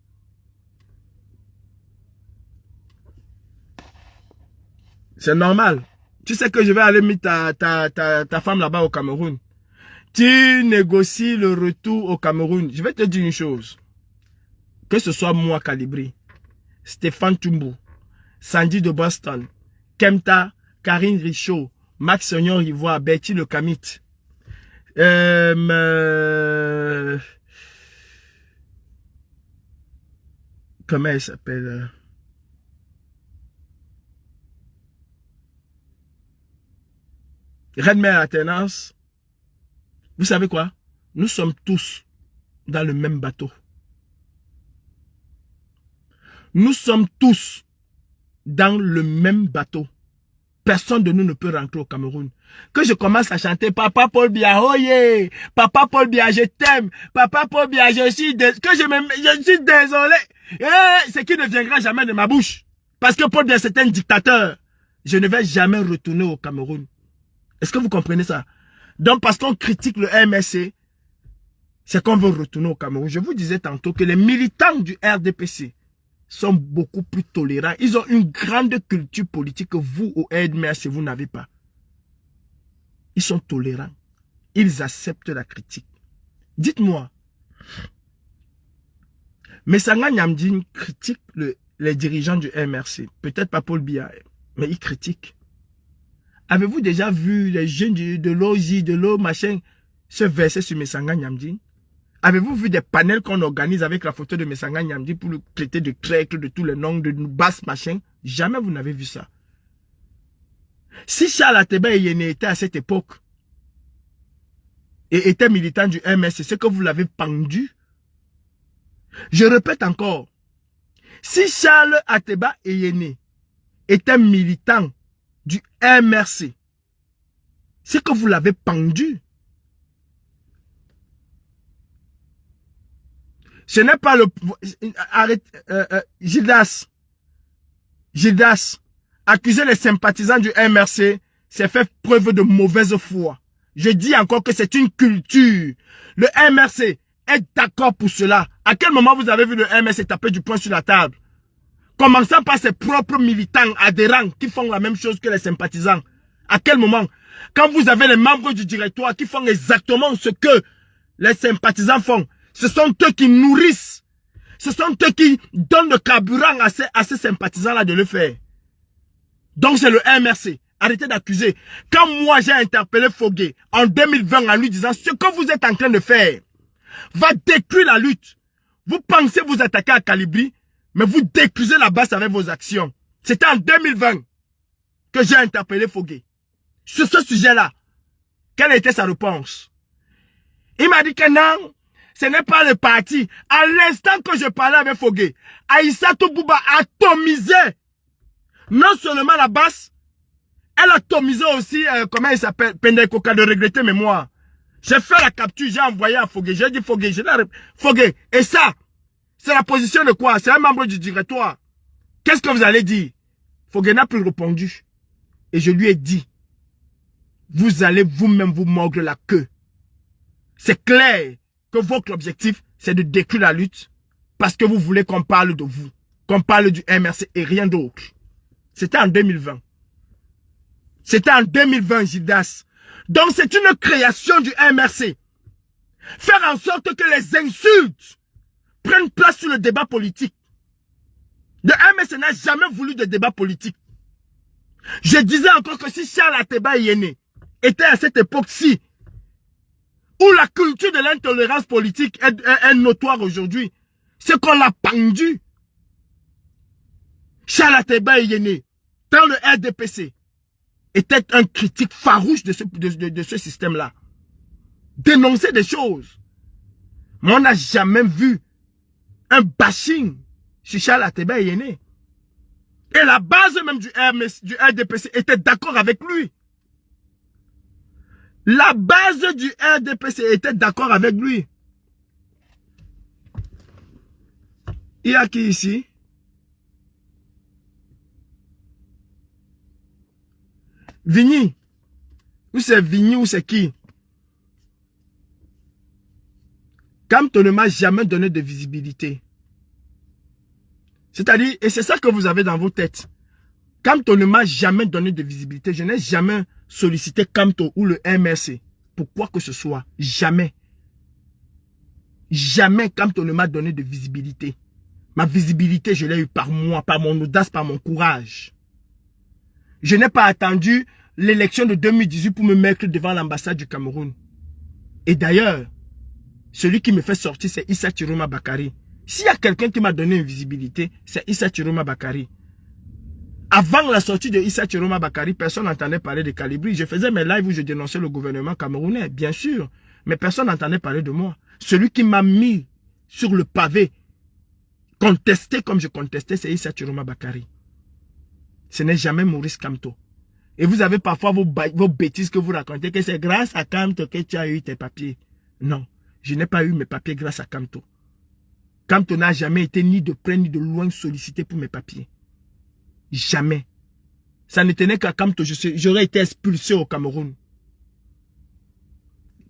Speaker 1: C'est normal. Tu sais que je vais aller mettre ta femme là-bas au Cameroun. Tu négocies le retour au Cameroun. Je vais te dire une chose. Que ce soit moi, Calibri, Stéphane Tumbou, Sandy de Boston, Kemta, Karine Richaud, Max Sognon Rivoire, Betty Le Camite, comment elle s'appelle? Redmer Athénas. Vous savez quoi? Nous sommes tous dans le même bateau. Nous sommes tous dans le même bateau. Personne de nous ne peut rentrer au Cameroun. Que je commence à chanter Papa Paul Biya, oh yeah, Papa Paul Biya, je t'aime. Papa Paul Biya, je suis désolé. Ce qui ne viendra jamais de ma bouche. Parce que Paul Biya, c'est un dictateur. Je ne vais jamais retourner au Cameroun. Est-ce que vous comprenez ça? Donc, parce qu'on critique le MSC, c'est qu'on veut retourner au Cameroun. Je vous disais tantôt que les militants du RDPC sont beaucoup plus tolérants. Ils ont une grande culture politique que vous, au RDPC, vous n'avez pas. Ils sont tolérants. Ils acceptent la critique. Dites-moi, Messanga Nyamdine critique les dirigeants du MRC. Peut-être pas Paul Biya, mais il critique. Avez-vous déjà vu les jeunes de l'OJ, de l'eau, machin, se verser sur Messanga Nyamdine? Avez-vous vu des panels qu'on organise avec la photo de Messanga Nyamdine pour le traiter de traître, de tous les noms, de basse, machin? Jamais vous n'avez vu ça. Si Charles Ateba Yene était à cette époque et était militant du MS, c'est que vous l'avez pendu. Je répète encore. Si Charles Ateba Yene était militant du MRC, c'est que vous l'avez pendu. Ce n'est pas le... Arrête, Gildas, accuser les sympathisants du MRC, c'est faire preuve de mauvaise foi. Je dis encore que c'est une culture. Le MRC est d'accord pour cela. À quel moment vous avez vu le MRC taper du poing sur la table? Commençant par ses propres militants adhérents qui font la même chose que les sympathisants. À quel moment? Quand vous avez les membres du directoire qui font exactement ce que les sympathisants font. Ce sont eux qui nourrissent. Ce sont eux qui donnent le carburant à ces sympathisants-là de le faire. Donc c'est le MRC. Arrêtez d'accuser. Quand moi j'ai interpellé Fogué en 2020 en lui disant ce que vous êtes en train de faire va détruire la lutte. Vous pensez vous attaquer à Calibri, mais vous détruisez la base avec vos actions. C'était en 2020 que j'ai interpellé Fogué. Sur ce sujet-là, quelle était sa réponse? Il m'a dit que non, ce n'est pas le parti. À l'instant que je parlais avec Fogué, Aïssatou Bouba a atomisé non seulement la base, elle a atomisé aussi, comment il s'appelle, Pendekoka de regretter mémoire. J'ai fait la capture, j'ai envoyé à Fogué. J'ai dit Fogué, Fogué. Et ça, c'est la position de quoi? C'est un membre du directoire. Qu'est-ce que vous allez dire? Fogué n'a plus répondu. Et je lui ai dit, vous allez vous-même vous mordre la queue. C'est clair que votre objectif, c'est de détruire la lutte parce que vous voulez qu'on parle de vous, qu'on parle du MRC et rien d'autre. C'était en 2020. C'était en 2020, Gildas. Donc c'est une création du MRC. Faire en sorte que les insultes prennent place sur le débat politique. Le MRC n'a jamais voulu de débat politique. Je disais encore que si Charles Ateba Yene était à cette époque-ci, où la culture de l'intolérance politique est notoire aujourd'hui, c'est qu'on l'a pendu. Charles Ateba Yene, dans le RDPC, était un critique farouche de ce système-là. Dénoncer des choses. Mais on n'a jamais vu un bashing sur Charles Ateba Yene. Et la base même du RDPC était d'accord avec lui. La base du RDPC était d'accord avec lui. Il y a qui ici? Vigny, Ou c'est Vigny ou c'est qui? Kamto ne m'a jamais donné de visibilité. C'est-à-dire, et c'est ça que vous avez dans vos têtes. Kamto ne m'a jamais donné de visibilité. Je n'ai jamais sollicité Kamto ou le MRC pour quoi que ce soit. Jamais. Jamais Kamto ne m'a donné de visibilité. Ma visibilité, je l'ai eue par moi, par mon audace, par mon courage. Je n'ai pas attendu l'élection de 2018 pour me mettre devant l'ambassade du Cameroun. Et d'ailleurs, celui qui me fait sortir, c'est Issa Chiroma Bakari. S'il y a quelqu'un qui m'a donné une visibilité, c'est Issa Chiroma Bakari. Avant la sortie de Issa Chiroma Bakari, personne n'entendait parler de Calibri. Je faisais mes lives où je dénonçais le gouvernement camerounais, bien sûr. Mais personne n'entendait parler de moi. Celui qui m'a mis sur le pavé, contesté comme je contestais, c'est Issa Chiroma Bakari. Ce n'est jamais Maurice Kamto. Et vous avez parfois vos bêtises que vous racontez, que c'est grâce à Kamto que tu as eu tes papiers. Non. Je n'ai pas eu mes papiers grâce à Kamto. Kamto n'a jamais été ni de près ni de loin sollicité pour mes papiers. Jamais. Ça ne tenait qu'à Kamto, j'aurais été expulsé au Cameroun.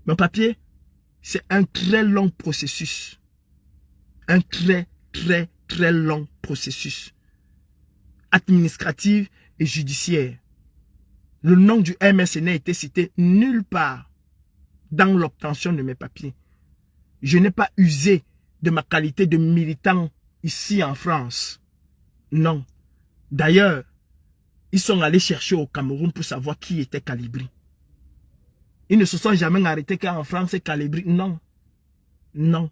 Speaker 1: Mon papier, c'est un très long processus. Un très long processus. Administratif et judiciaire. Le nom du MRC n'a été cité nulle part dans l'obtention de mes papiers. Je n'ai pas usé de ma qualité de militant ici en France. Non. D'ailleurs, ils sont allés chercher au Cameroun pour savoir qui était Calibri. Ils ne se sont jamais arrêtés qu'en France c'est Calibri. Non. Non.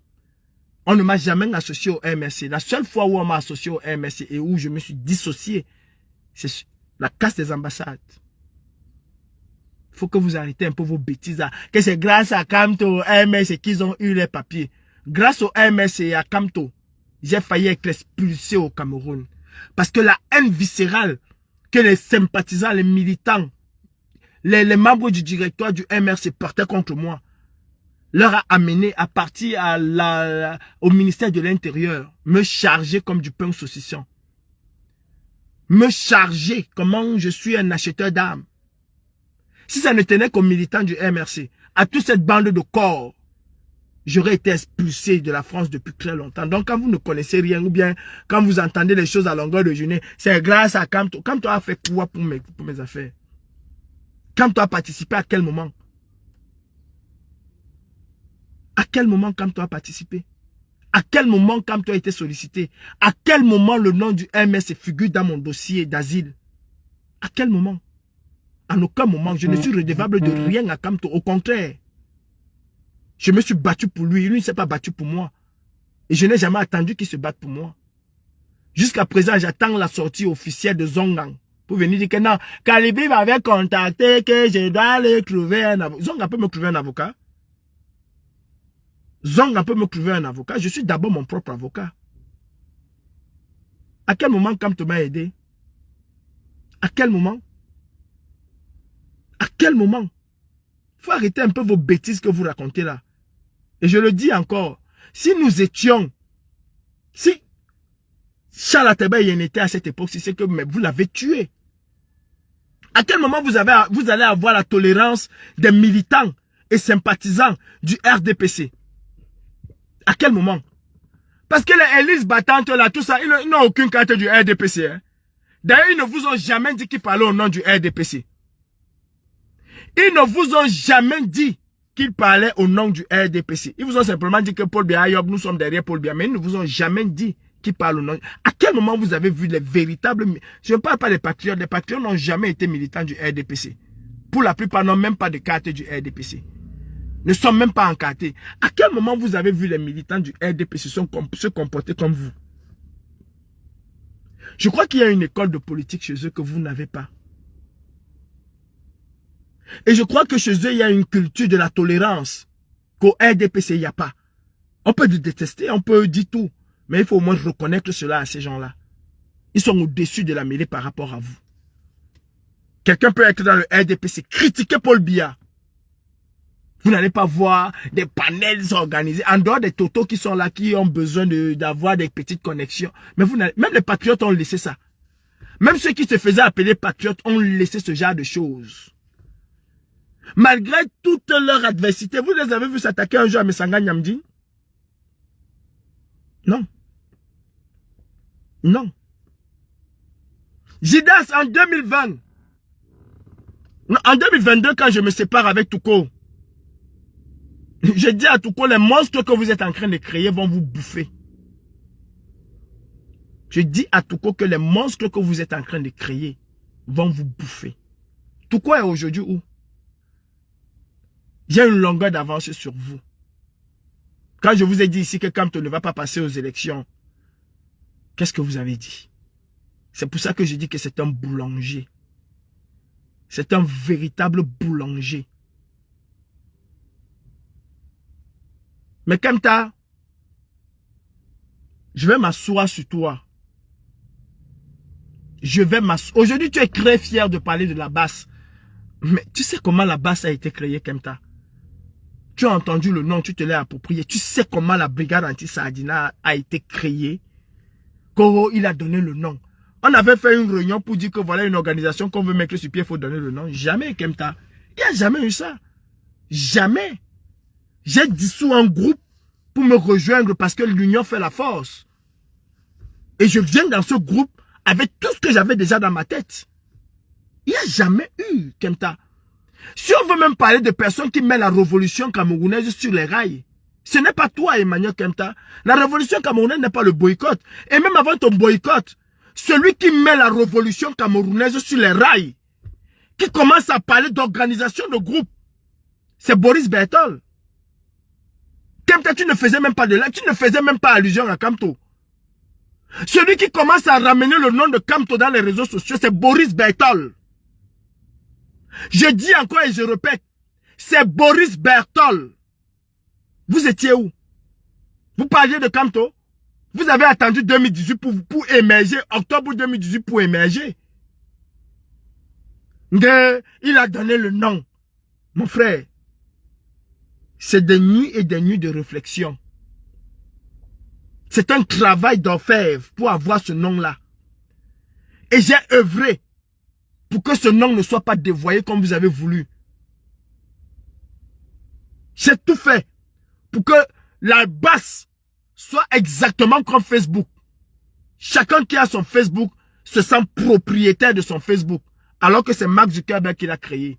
Speaker 1: On ne m'a jamais associé au MRC. La seule fois où on m'a associé au MRC et où je me suis dissocié, c'est la casse des ambassades. Il faut que vous arrêtez un peu vos bêtises là. Que c'est grâce à Kamto, au MRC qu'ils ont eu les papiers. Grâce au MRC et à Kamto, j'ai failli être expulsé au Cameroun. Parce que la haine viscérale que les sympathisants, les militants, les membres du directoire du MRC portaient contre moi, leur a amené à partir au ministère de l'Intérieur, me charger comme du pain saucisson. Me charger comment je suis un acheteur d'armes. Si ça ne tenait qu'aux militants du MRC, à toute cette bande de corps, j'aurais été expulsé de la France depuis très longtemps. Donc quand vous ne connaissez rien, ou bien quand vous entendez les choses à longueur de journée, c'est grâce à Kamto. Kamto a fait quoi pour mes affaires? Kamto a participé à quel moment? À quel moment Kamto a participé? À quel moment Kamto a été sollicité? À quel moment le nom du MRC figure dans mon dossier d'asile? À quel moment? En aucun moment, je ne suis redevable de rien à Kamto. Au contraire, je me suis battu pour lui. Lui ne s'est pas battu pour moi. Et je n'ai jamais attendu qu'il se batte pour moi. Jusqu'à présent, j'attends la sortie officielle de Zongang pour venir dire que non, Calibri m'avait contacté, que je dois aller trouver un avocat. Zongang peut me trouver un avocat. Zongang peut me trouver un avocat. Je suis d'abord mon propre avocat. À quel moment Kamto m'a aidé? À quel moment? À quel moment? Il faut arrêter un peu vos bêtises que vous racontez là. Et je le dis encore, si nous étions, si Charles Ateba était à cette époque, c'est que mais vous l'avez tué. À quel moment vous allez avoir la tolérance des militants et sympathisants du RDPC? À quel moment? Parce que les hélices battantes là, tout ça, ils n'ont aucune carte du RDPC. Hein. D'ailleurs, ils ne vous ont jamais dit qu'ils parlaient au nom du RDPC. Ils ne vous ont jamais dit qu'ils parlaient au nom du RDPC. Ils vous ont simplement dit que Paul Biya, nous sommes derrière Paul Biya, mais ils ne vous ont jamais dit qu'ils parlent au nom. À quel moment vous avez vu les véritables... Je ne parle pas des patriotes. Les patriotes n'ont jamais été militants du RDPC. Pour la plupart, n'ont même pas de carte du RDPC. Ne sont même pas encartés. À quel moment vous avez vu les militants du RDPC se comporter comme vous? Je crois qu'il y a une école de politique chez eux que vous n'avez pas. Et je crois que chez eux, il y a une culture de la tolérance qu'au RDPC, il n'y a pas. On peut les détester, on peut dire tout. Mais il faut au moins reconnaître cela à ces gens-là. Ils sont au-dessus de la mêlée par rapport à vous. Quelqu'un peut être dans le RDPC, critiquer Paul Biya. Vous n'allez pas voir des panels organisés, en dehors des totos qui sont là, qui ont besoin d'avoir des petites connexions. Mais même les patriotes ont laissé ça. Même ceux qui se faisaient appeler patriotes ont laissé ce genre de choses. Malgré toute leur adversité, vous les avez vus s'attaquer un jour à Messanga Nyamdi? Non. Non. Jidas, en 2020, en 2022, quand je me sépare avec Touko, je dis à Touko, les monstres que vous êtes en train de créer vont vous bouffer. Je dis à Touko que les monstres que vous êtes en train de créer vont vous bouffer. Touko est aujourd'hui où? J'ai une longueur d'avance sur vous. Quand je vous ai dit ici que Kamto ne va pas passer aux élections, qu'est-ce que vous avez dit? C'est pour ça que je dis que c'est un boulanger. C'est un véritable boulanger. Mais Kemta, je vais m'asseoir sur toi. Je vais m'asseoir. Aujourd'hui, tu es très fier de parler de la basse. Mais tu sais comment la basse a été créée, Kemta? Tu as entendu le nom, tu te l'as approprié. Tu sais comment la brigade anti-Sardina a été créée? Koro, il a donné le nom. On avait fait une réunion pour dire que voilà une organisation qu'on veut mettre sur pied, il faut donner le nom. Jamais, Kemta. Il n'y a jamais eu ça. Jamais. J'ai dissous un groupe pour me rejoindre parce que l'union fait la force. Et je viens dans ce groupe avec tout ce que j'avais déjà dans ma tête. Il n'y a jamais eu, Kemta. Si on veut même parler de personnes qui mettent la révolution camerounaise sur les rails, ce n'est pas toi, Emmanuel Kemta. La révolution camerounaise n'est pas le boycott. Et même avant ton boycott, celui qui met la révolution camerounaise sur les rails, qui commence à parler d'organisation de groupe, c'est Boris Bertol. Kemta, tu ne faisais même pas de là, tu ne faisais même pas allusion à Kamto. Celui qui commence à ramener le nom de Kamto dans les réseaux sociaux, c'est Boris Bertol. Je dis encore et je répète, c'est Boris Bertol. Vous étiez où? Vous parliez de Kamto? Vous avez attendu 2018 pour émerger, octobre 2018 pour émerger. Il a donné le nom. Mon frère, c'est des nuits et des nuits de réflexion. C'est un travail d'orfèvre pour avoir ce nom-là. Et j'ai œuvré pour que ce nom ne soit pas dévoyé comme vous avez voulu. J'ai tout fait pour que la basse soit exactement comme Facebook. Chacun qui a son Facebook se sent propriétaire de son Facebook. Alors que c'est Mark Zuckerberg qui l'a créé.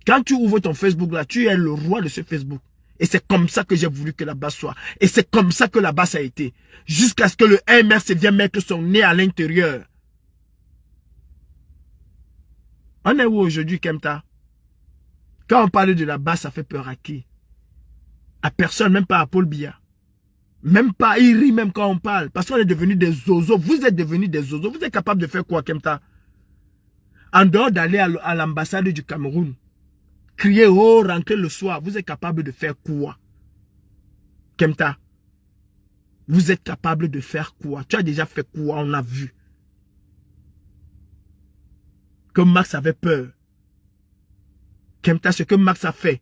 Speaker 1: Quand tu ouvres ton Facebook là, tu es le roi de ce Facebook. Et c'est comme ça que j'ai voulu que la basse soit. Et c'est comme ça que la basse a été. Jusqu'à ce que le MRC vienne mettre son nez à l'intérieur. On est où aujourd'hui, Kemta? Quand on parle de la basse, ça fait peur à qui? À personne, même pas à Paul Biya. Même pas, il rit même quand on parle. Parce qu'on est devenus des zozos. Vous êtes devenus des zozos. Vous êtes capable de faire quoi, Kemta? En dehors d'aller à l'ambassade du Cameroun, crier, oh, rentrer le soir, vous êtes capable de faire quoi? Kemta, vous êtes capable de faire quoi? Tu as déjà fait quoi? On a vu. Que Max avait peur. Kemta, ce que Max a fait,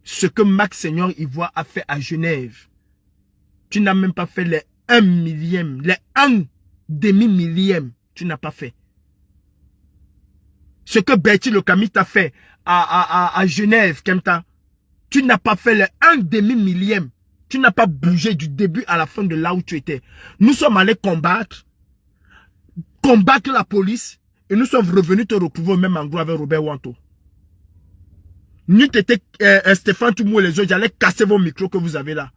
Speaker 1: ce que Max Seigneur Ivoire a fait à Genève, tu n'as même pas fait les 1 millième, les 1 demi-millième, tu n'as pas fait. Ce que Bertie le Camille t'a fait à Genève, Kemta, tu n'as pas fait les 1 demi-millième. Tu n'as pas bougé du début à la fin de là où tu étais. Nous sommes allés combattre la police et nous sommes revenus te retrouver au même endroit avec Robert Wanto. Nous t'étais Stéphane Toumou et les autres, j'allais casser vos micros que vous avez là.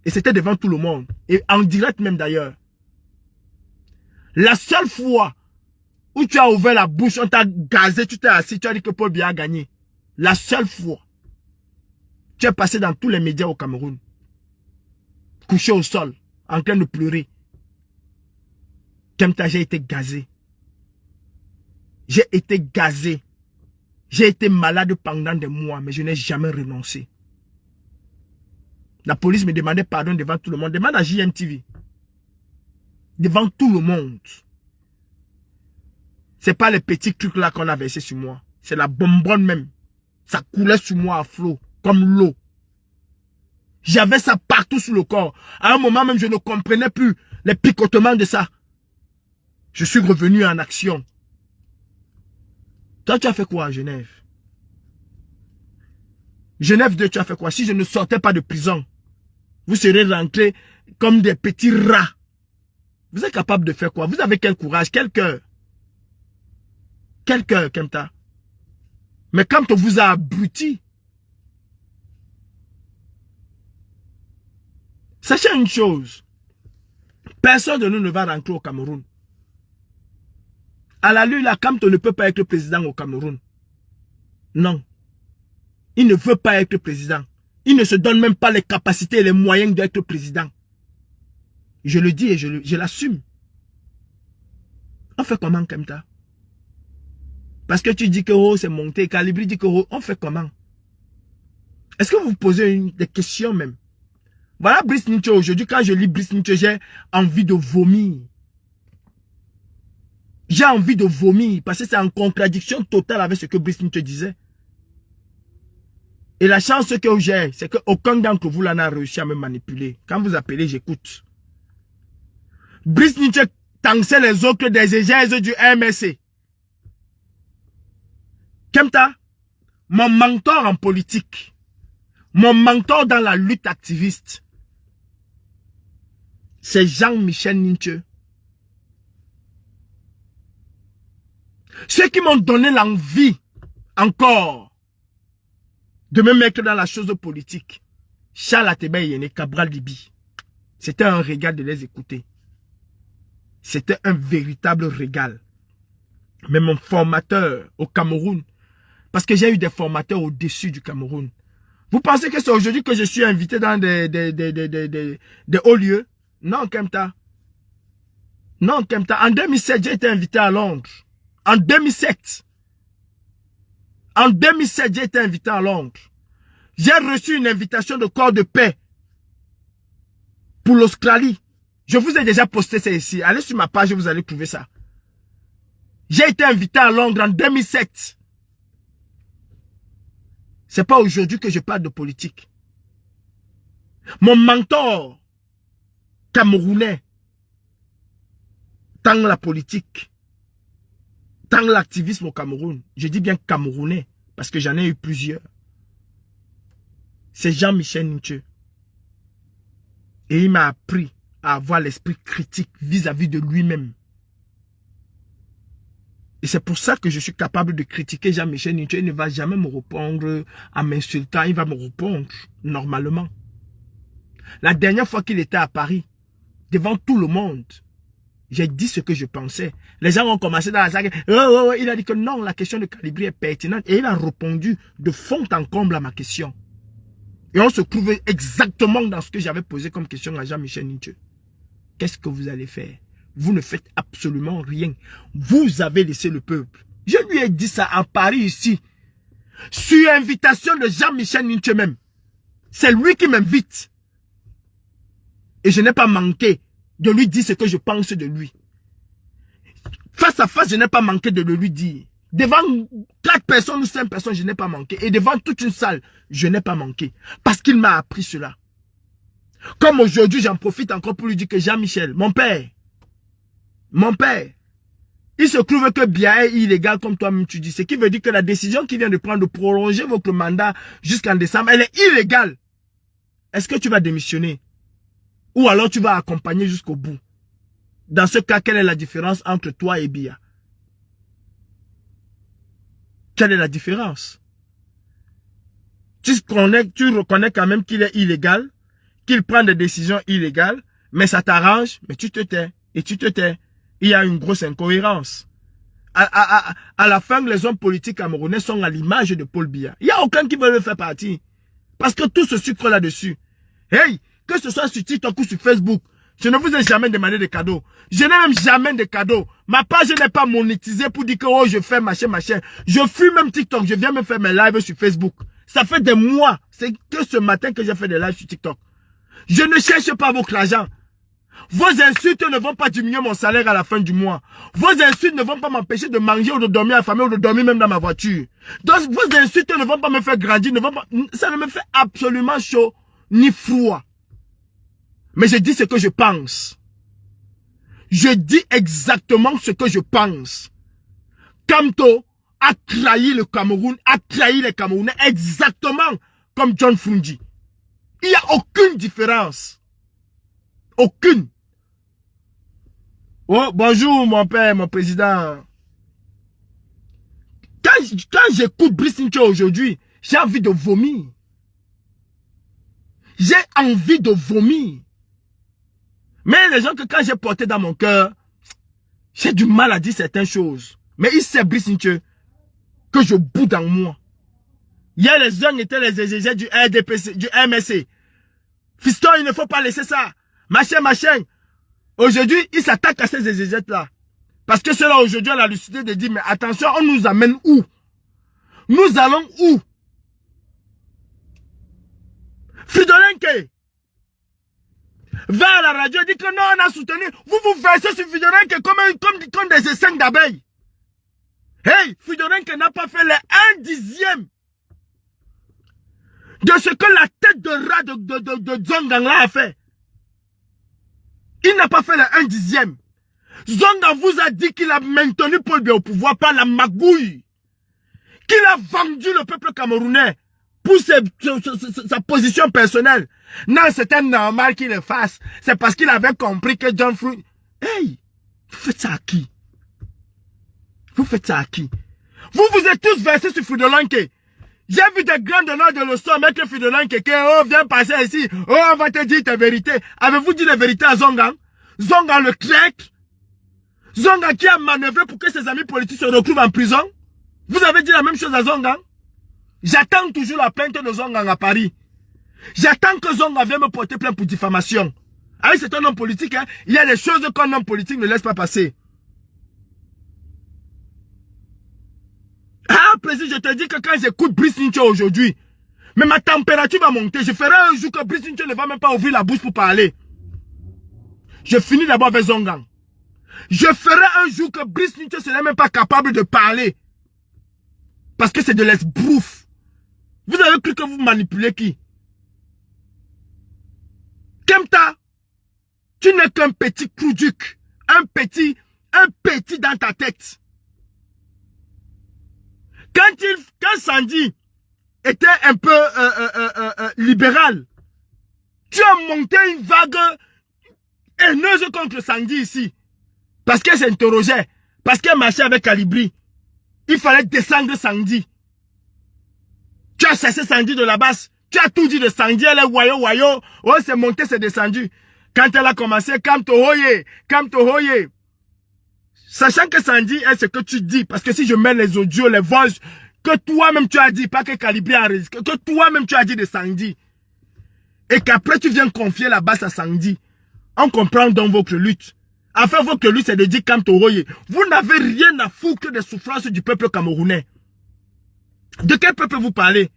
Speaker 1: Et c'était devant tout le monde. Et en direct même d'ailleurs. La seule fois où tu as ouvert la bouche, on t'a gazé, tu t'es assis, tu as dit que Paul Biya a gagné. La seule fois. Tu es passé dans tous les médias au Cameroun. Couché au sol, en train de pleurer. Kemta, j'ai été gazé. J'ai été gazé. J'ai été malade pendant des mois, mais je n'ai jamais renoncé. La police me demandait pardon devant tout le monde. Demande à JMTV. Devant tout le monde. C'est pas les petits trucs là qu'on a versé sur moi. C'est la bonbonne même. Ça coulait sur moi à flot, comme l'eau. J'avais ça partout sur le corps. À un moment même, je ne comprenais plus les picotements de ça. Je suis revenu en action. Toi, tu as fait quoi à Genève? Genève 2, tu as fait quoi? Si je ne sortais pas de prison, vous serez rentrés comme des petits rats. Vous êtes capable de faire quoi? Vous avez quel courage, quel cœur? Quel cœur, Kemta? Mais quand on vous a abruti, sachez une chose, personne de nous ne va rentrer au Cameroun. À la lutte, là, Kamto ne peut pas être président au Cameroun. Non. Il ne veut pas être président. Il ne se donne même pas les capacités et les moyens d'être président. Je le dis et je l'assume. On fait comment, Kemta? Parce que tu dis que oh, c'est monté, Calibri dit que oh, on fait comment? Est-ce que vous vous posez des questions même? Voilà Brice Ninche aujourd'hui, quand je lis Brice Ninche, j'ai envie de vomir. J'ai envie de vomir parce que c'est en contradiction totale avec ce que Brice Ninche disait. Et la chance que j'ai, c'est qu'aucun d'entre vous n'a réussi à me manipuler. Quand vous appelez, j'écoute. Brice Ninche tançait les autres des égèses du MSC. Kemta, mon mentor en politique, mon mentor dans la lutte activiste, c'est Jean-Michel Ninche. Ceux qui m'ont donné l'envie, encore, de me mettre dans la chose politique, Charles Ateba Yene, Cabral Libi, c'était un régal de les écouter. C'était un véritable régal. Mais mon formateur au Cameroun, parce que j'ai eu des formateurs au-dessus du Cameroun. Vous pensez que c'est aujourd'hui que je suis invité dans des hauts lieux? Non, Kemta. Non, Kemta. En 2007, j'ai été invité à Londres. En 2007. En 2007, j'ai été invité à Londres. J'ai reçu une invitation de corps de paix pour l'Australie. Je vous ai déjà posté ça ici. Allez sur ma page, vous allez trouver ça. J'ai été invité à Londres en 2007. C'est pas aujourd'hui que je parle de politique. Mon mentor camerounais, tant la politique, tant l'activisme au Cameroun, je dis bien camerounais, parce que j'en ai eu plusieurs. C'est Jean-Michel Ninche. Et il m'a appris à avoir l'esprit critique vis-à-vis de lui-même. Et c'est pour ça que je suis capable de critiquer Jean-Michel Ninche. Il ne va jamais me répondre en m'insultant. Il va me répondre normalement. La dernière fois qu'il était à Paris, devant tout le monde, j'ai dit ce que je pensais. Les gens ont commencé dans la saga. Il a dit que non, la question de Calibri est pertinente. Et il a répondu de fond en comble à ma question. Et on se trouvait exactement dans ce que j'avais posé comme question à Jean-Michel Ninche. Qu'est-ce que vous allez faire? Vous ne faites absolument rien. Vous avez laissé le peuple. Je lui ai dit ça à Paris ici. Sur invitation de Jean-Michel Ninche même. C'est lui qui m'invite. Et je n'ai pas manqué de lui dire ce que je pense de lui. Face à face, je n'ai pas manqué de le lui dire. Devant 4 personnes ou 5 personnes, je n'ai pas manqué. Et devant toute une salle, je n'ai pas manqué. Parce qu'il m'a appris cela. Comme aujourd'hui, j'en profite encore pour lui dire que Jean-Michel, mon père, il se trouve que Bia est illégal comme toi-même tu dis. Ce qui veut dire que la décision qu'il vient de prendre de prolonger votre mandat jusqu'en décembre, elle est illégale. Est-ce que tu vas démissionner? Ou alors tu vas accompagner jusqu'au bout? Dans ce cas, quelle est la différence entre toi et Bia? Quelle est la différence? Tu reconnais quand même qu'il est illégal, qu'il prend des décisions illégales, mais ça t'arrange, mais tu te tais. Et tu te tais. Il y a une grosse incohérence. À la fin, les hommes politiques camerounais sont à l'image de Paul Biya. Il n'y a aucun qui veut le faire partie. Parce que tout se sucre là-dessus. Hey, que ce soit sur TikTok ou sur Facebook, je ne vous ai jamais demandé de cadeaux. Je n'ai même jamais de cadeaux. Ma page n'est pas monétisée pour dire que oh, je fais machin. Je fuis même TikTok. Je viens me faire mes lives sur Facebook. Ça fait des mois. C'est que ce matin que j'ai fait des lives sur TikTok. Je ne cherche pas votre argent. Vos insultes ne vont pas diminuer mon salaire à la fin du mois. Vos insultes ne vont pas m'empêcher de manger ou de dormir à la famille ou de dormir même dans ma voiture. Donc vos insultes ne vont pas me faire grandir. Ça ne me fait absolument chaud ni froid. Mais je dis ce que je pense. Je dis exactement ce que je pense. Kamto a trahi le Cameroun, a trahi les Camerounais exactement comme John Fungi. Il n'y a aucune différence. Aucune. Oh, bonjour mon père, mon président. Quand j'écoute Brice Ncho aujourd'hui, j'ai envie de vomir. J'ai envie de vomir. Mais les gens que quand j'ai porté dans mon cœur, j'ai du mal à dire certaines choses. Mais il sait, Brice Ncho, que je boue dans moi. Hier, les gens étaient les exégètes du RDPC, du MSC. Fiston, il ne faut pas laisser ça. Machin. Aujourd'hui, il s'attaque à ces exégètes-là. Parce que ceux-là, aujourd'hui, ont la lucidité de dire, mais attention, on nous amène où? Nous allons où? Fridolenke va à la radio et dit que non, on a soutenu. Vous vous versez sur Fridolenke comme des essaims d'abeilles. Hey, Fridolenke n'a pas fait les 1/10 de ce que la tête de rat de Zongang là a fait. Il n'a pas fait les 1/10. Zongang vous a dit qu'il a maintenu Paul Biya au pouvoir par la magouille. Qu'il a vendu le peuple camerounais pour sa position personnelle. Non, c'était normal qu'il le fasse. C'est parce qu'il avait compris que John Fungi... Hey, vous faites ça à qui? Vous faites ça à qui? Vous êtes tous versés sur Fridolenke. J'ai vu des grands donneurs de leçons mettre Fridolenke. Oh, viens passer ici. Oh, on va te dire ta vérité. Avez-vous dit la vérité à Zongang? Zongang le clèque. Zongang qui a manœuvré pour que ses amis politiques se retrouvent en prison. Vous avez dit la même chose à Zongang? J'attends toujours la plainte de Zongang à Paris. J'attends que Zongang vienne me porter plainte pour diffamation. Ah oui, c'est un homme politique, hein? Il y a des choses qu'un homme politique ne laisse pas passer. Ah, président, je te dis que quand j'écoute Brice Ncho aujourd'hui, mais ma température va monter. Je ferai un jour que Brice Ncho ne va même pas ouvrir la bouche pour parler. Je finis d'abord avec Zongang. Je ferai un jour que Brice Ncho ne serait même pas capable de parler. Parce que c'est de l'esbrouf. Vous avez cru que vous manipulez qui? Kemta, tu n'es qu'un petit crouduc. Un petit dans ta tête. Quand Sandy était un peu libéral, tu as monté une vague haineuse contre Sandy ici. Parce qu'elle s'interrogeait. Parce qu'elle marchait avec Calibri. Il fallait descendre Sandy. Tu as chassé Sandy de la base. Tu as tout dit de Sandy. Elle est wayo. Oh, c'est monté, c'est descendu. Quand elle a commencé, Kamtohoye. Sachant que Sandy est ce que tu dis. Parce que si je mets les audios, les voix que toi-même tu as dit, pas que Calibri a risqué, que toi-même tu as dit de Sandy. Et qu'après tu viens confier la base à Sandy. On comprend donc votre lutte. Enfin, votre lutte, c'est de dire Kamtohoye. Vous n'avez rien à foutre des souffrances du peuple camerounais. De quel peuple vous parlez?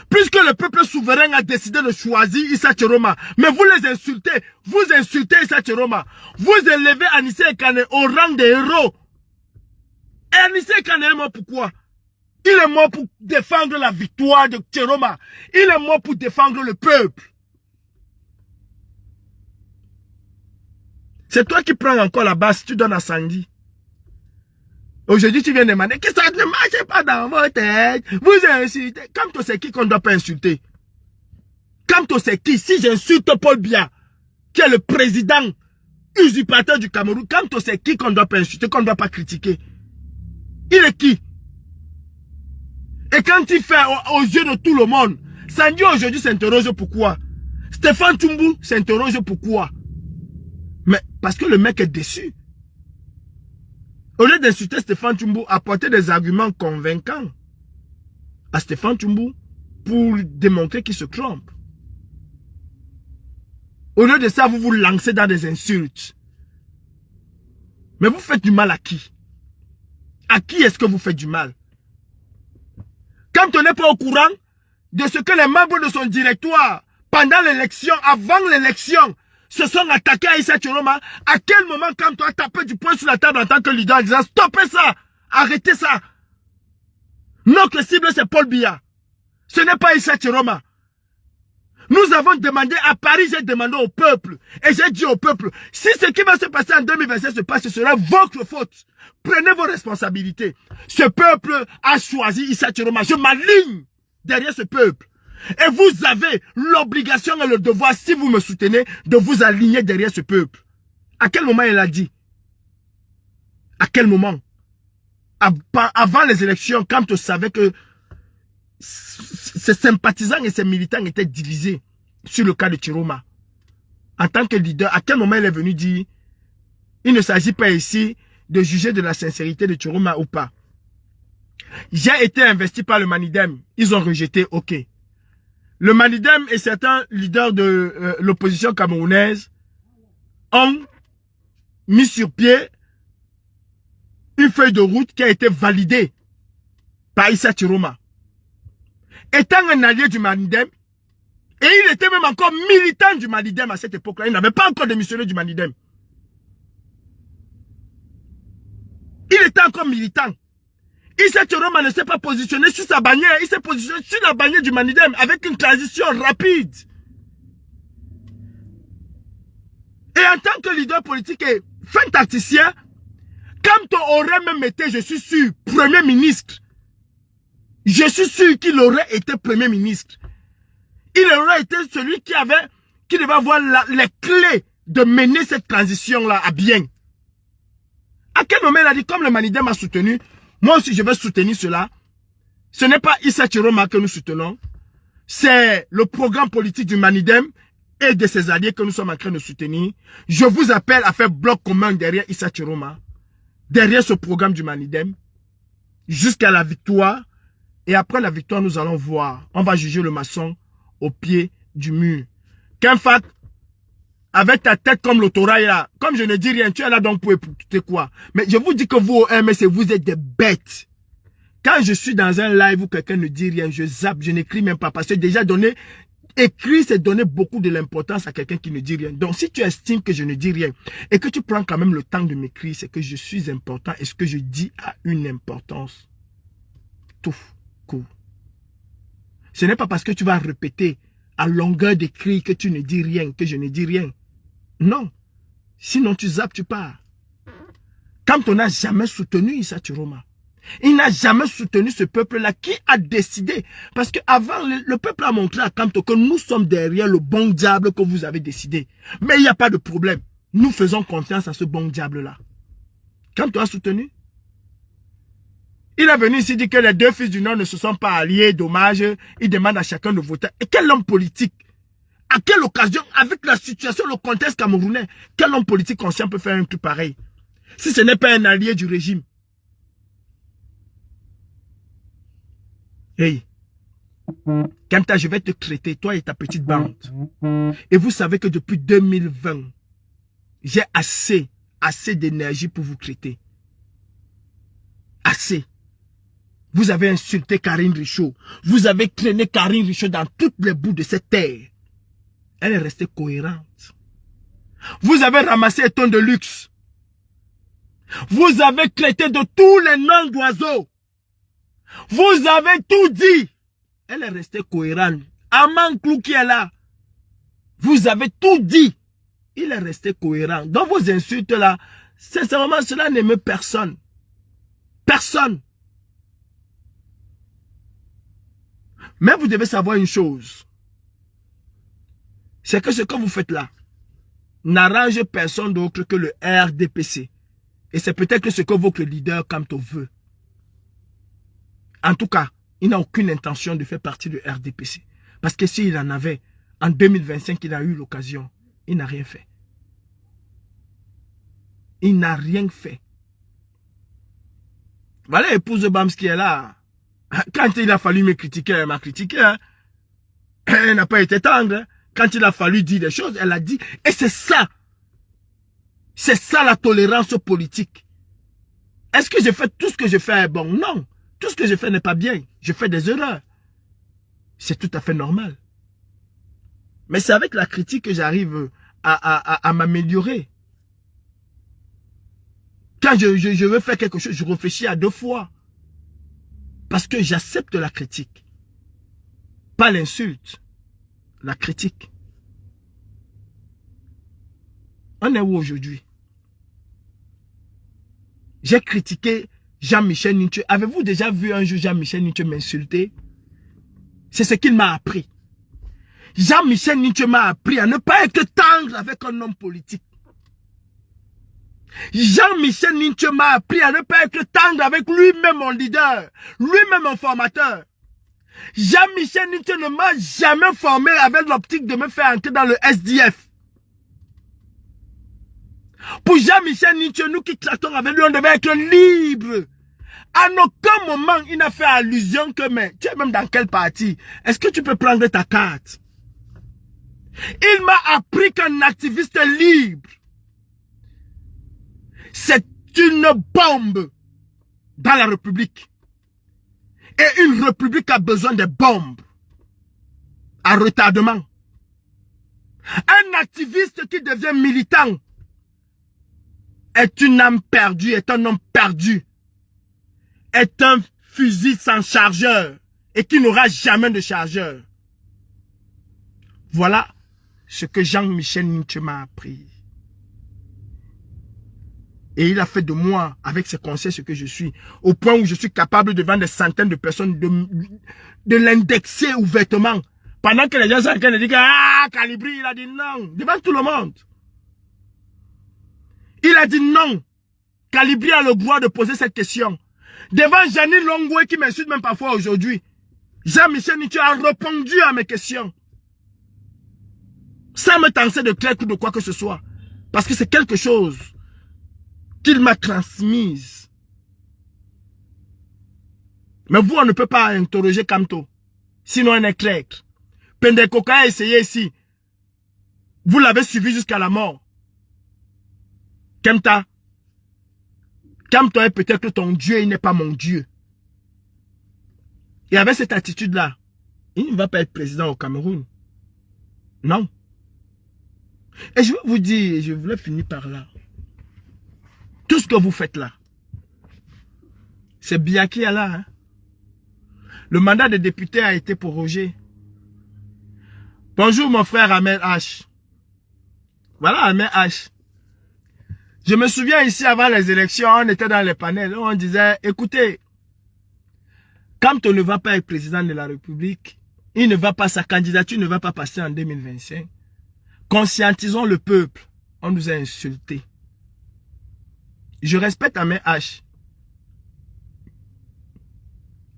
Speaker 1: Puisque le peuple souverain a décidé de choisir Issa Tchiroma, mais vous les insultez, vous insultez Issa Tchiroma, vous élevez Anissé Ekane au rang des héros. Et Anissé Ekane est mort pourquoi? Il est mort pour défendre la victoire de Tchiroma. Il est mort pour défendre le peuple. C'est toi qui prends encore la base, tu donnes à Sandy. Aujourd'hui, tu viens demander que ça ne marche pas dans votre tête. Vous insultez. Kamto, c'est qui qu'on ne doit pas insulter? Kamto, c'est qui? Si j'insulte Paul Biya, qui est le président usurpateur du Cameroun, Kamto, c'est qui qu'on ne doit pas insulter, qu'on ne doit pas critiquer? Il est qui? Et quand il fait aux yeux de tout le monde, Sandy aujourd'hui s'interroge pourquoi? Stéphane Tchumbu s'interroge pourquoi? Mais parce que le mec est déçu. Au lieu d'insulter Stéphane Tchumbu, apporter des arguments convaincants à Stéphane Tchumbu pour démontrer qu'il se trompe. Au lieu de ça, vous vous lancez dans des insultes. Mais vous faites du mal à qui? À qui est-ce que vous faites du mal? Quand on n'est pas au courant de ce que les membres de son directoire, pendant l'élection, avant l'élection, se sont attaqués à Issa Tchiroma, à quel moment quand tu as tapé du poing sur la table en tant que leader en disant stoppez ça, arrêtez ça. Notre cible c'est Paul Biya. Ce n'est pas Issa Tchiroma. Nous avons demandé à Paris, j'ai demandé au peuple. Et j'ai dit au peuple, si ce qui va se passer en 2027 se passe, ce sera votre faute. Prenez vos responsabilités. Ce peuple a choisi Issa Tchiroma. Je m'aligne derrière ce peuple. Et vous avez l'obligation et le devoir, si vous me soutenez, de vous aligner derrière ce peuple. À quel moment il a dit? À quel moment? Avant les élections, quand on savait que ses sympathisants et ses militants étaient divisés sur le cas de Chiroma. En tant que leader, à quel moment il est venu dire il ne s'agit pas ici de juger de la sincérité de Chiroma ou pas. J'ai été investi par le Manidem. Ils ont rejeté, ok. Le Manidem et certains leaders de l'opposition camerounaise ont mis sur pied une feuille de route qui a été validée par Issa Chiroma. Étant un allié du Manidem, et il était même encore militant du Manidem à cette époque-là. Il n'avait pas encore démissionné du Manidem. Il était encore militant. Issa Chiroma ne s'est pas positionné sur sa bannière. Il s'est positionné sur la bannière du Manidem avec une transition rapide. Et en tant que leader politique et fin tacticien, quand on aurait même été, je suis sûr, Premier ministre, je suis sûr qu'il aurait été Premier ministre. Il aurait été celui qui devait avoir les clés de mener cette transition-là à bien. À quel moment il a dit, comme le Manidem a soutenu, moi aussi je vais soutenir cela. Ce n'est pas Issa Chiroma que nous soutenons. C'est le programme politique du Manidem et de ses alliés que nous sommes en train de soutenir. Je vous appelle à faire bloc commun derrière Issa Chiroma, derrière ce programme du Manidem, jusqu'à la victoire. Et après la victoire, nous allons voir. On va juger le maçon au pied du mur. Kenfat, avec ta tête comme l'autorail là, comme je ne dis rien, tu es là donc pour écouter quoi. Mais je vous dis que vous au MS, vous êtes des bêtes. Quand je suis dans un live où quelqu'un ne dit rien, je zappe, je n'écris même pas. Parce que déjà écrire, c'est donner beaucoup de l'importance à quelqu'un qui ne dit rien. Donc si tu estimes que je ne dis rien et que tu prends quand même le temps de m'écrire, c'est que je suis important et ce que je dis a une importance. Tout court. Ce n'est pas parce que tu vas répéter à longueur d'écrit que tu ne dis rien, que je ne dis rien. Non. Sinon tu zappes, tu pars. Quand on n'a jamais soutenu Issa Chiroma, il n'a jamais soutenu ce peuple-là qui a décidé. Parce qu'avant, le peuple a montré à Kanto que nous sommes derrière le bon diable que vous avez décidé. Mais il n'y a pas de problème. Nous faisons confiance à ce bon diable-là. Kanto a soutenu. Il est venu ici dire que les deux fils du Nord ne se sont pas alliés, dommage. Il demande à chacun de voter. Et quel homme politique? À quelle occasion, avec la situation, le contexte camerounais, quel homme politique conscient peut faire un truc pareil? Si ce n'est pas un allié du régime. Hey, Kanta, je vais te traiter, toi et ta petite bande. Et vous savez que depuis 2020, j'ai assez d'énergie pour vous traiter. Assez. Vous avez insulté Karine Richaud. Vous avez traîné Karine Richaud dans toutes les bouts de cette terre. Elle est restée cohérente. Vous avez ramassé un ton de luxe. Vous avez traité de tous les noms d'oiseaux. Vous avez tout dit. Elle est restée cohérente. Aman Clou qui est là. Vous avez tout dit. Il est resté cohérent. Dans vos insultes là, sincèrement, cela n'aime personne. Personne. Mais vous devez savoir une chose. C'est que ce que vous faites là n'arrange personne d'autre que le RDPC. Et c'est peut-être ce que votre leader Kanto veut. En tout cas, il n'a aucune intention de faire partie du RDPC. Parce que s'il en avait, en 2025, il a eu l'occasion. Il n'a rien fait. Il n'a rien fait. Voilà l'épouse de Bams qui est là. Quand il a fallu me critiquer, elle m'a critiqué. Hein. Elle n'a pas été tendre. Quand il a fallu dire des choses, elle a dit. Et c'est ça. C'est ça la tolérance politique. Est-ce que je fais tout ce que je fais est bon? Non. Tout ce que je fais n'est pas bien. Je fais des erreurs. C'est tout à fait normal. Mais c'est avec la critique que j'arrive à m'améliorer. Quand je veux faire quelque chose, je réfléchis à 2 fois. Parce que j'accepte la critique. Pas l'insulte. La critique. On est où aujourd'hui? J'ai critiqué Jean-Michel Nintu. Avez-vous déjà vu un jour Jean-Michel Nintu m'insulter? C'est ce qu'il m'a appris. Jean-Michel Ninche m'a appris à ne pas être tendre avec un homme politique. Jean-Michel Ninche m'a appris à ne pas être tendre avec lui-même mon leader, lui-même mon formateur. Jean-Michel Ninche ne m'a jamais formé avec l'optique de me faire entrer dans le SDF. Pour Jean-Michel Ninche, nous qui traitons avec lui, on devait être libres. À aucun moment, il n'a fait allusion que, mais tu es même dans quel parti? Est-ce que tu peux prendre ta carte? Il m'a appris qu'un activiste libre, c'est une bombe dans la République. Et une République a besoin de bombes à retardement. Un activiste qui devient militant est une âme perdue, est un homme perdu, est un fusil sans chargeur et qui n'aura jamais de chargeur. Voilà ce que Jean-Michel Ninche m'a appris. Et il a fait de moi, avec ses conseils, ce que je suis. Au point où je suis capable devant des centaines de personnes de l'indexer ouvertement. Pendant que les gens sont en train de dire que ah, Calibri, il a dit non. Devant tout le monde. Il a dit non. Calibri a le droit de poser cette question. Devant Janine Longwe qui m'insulte même parfois aujourd'hui. Jean-Michel Ninche a répondu à mes questions. Sans me tenter de clair ou de quoi que ce soit. Parce que c'est quelque chose qu'il m'a transmise. Mais vous, on ne peut pas interroger Kamto. Sinon, on est clair. Pendekoka a essayé ici. Vous l'avez suivi jusqu'à la mort. Kamto est peut-être ton Dieu, il n'est pas mon Dieu. Et avec cette attitude-là, il ne va pas être président au Cameroun. Non. Et je vais vous dire, je voulais finir par là. Tout ce que vous faites là, c'est Biya qui est là. Hein? Le mandat de député a été prorogé. Bonjour mon frère Ahmed H. Voilà Ahmed H. Je me souviens ici avant les élections, on était dans les panels, on disait, écoutez, quand on ne va pas être président de la République, sa candidature ne va pas passer en 2025. Conscientisons le peuple. On nous a insultés. Je respecte Ahmed H.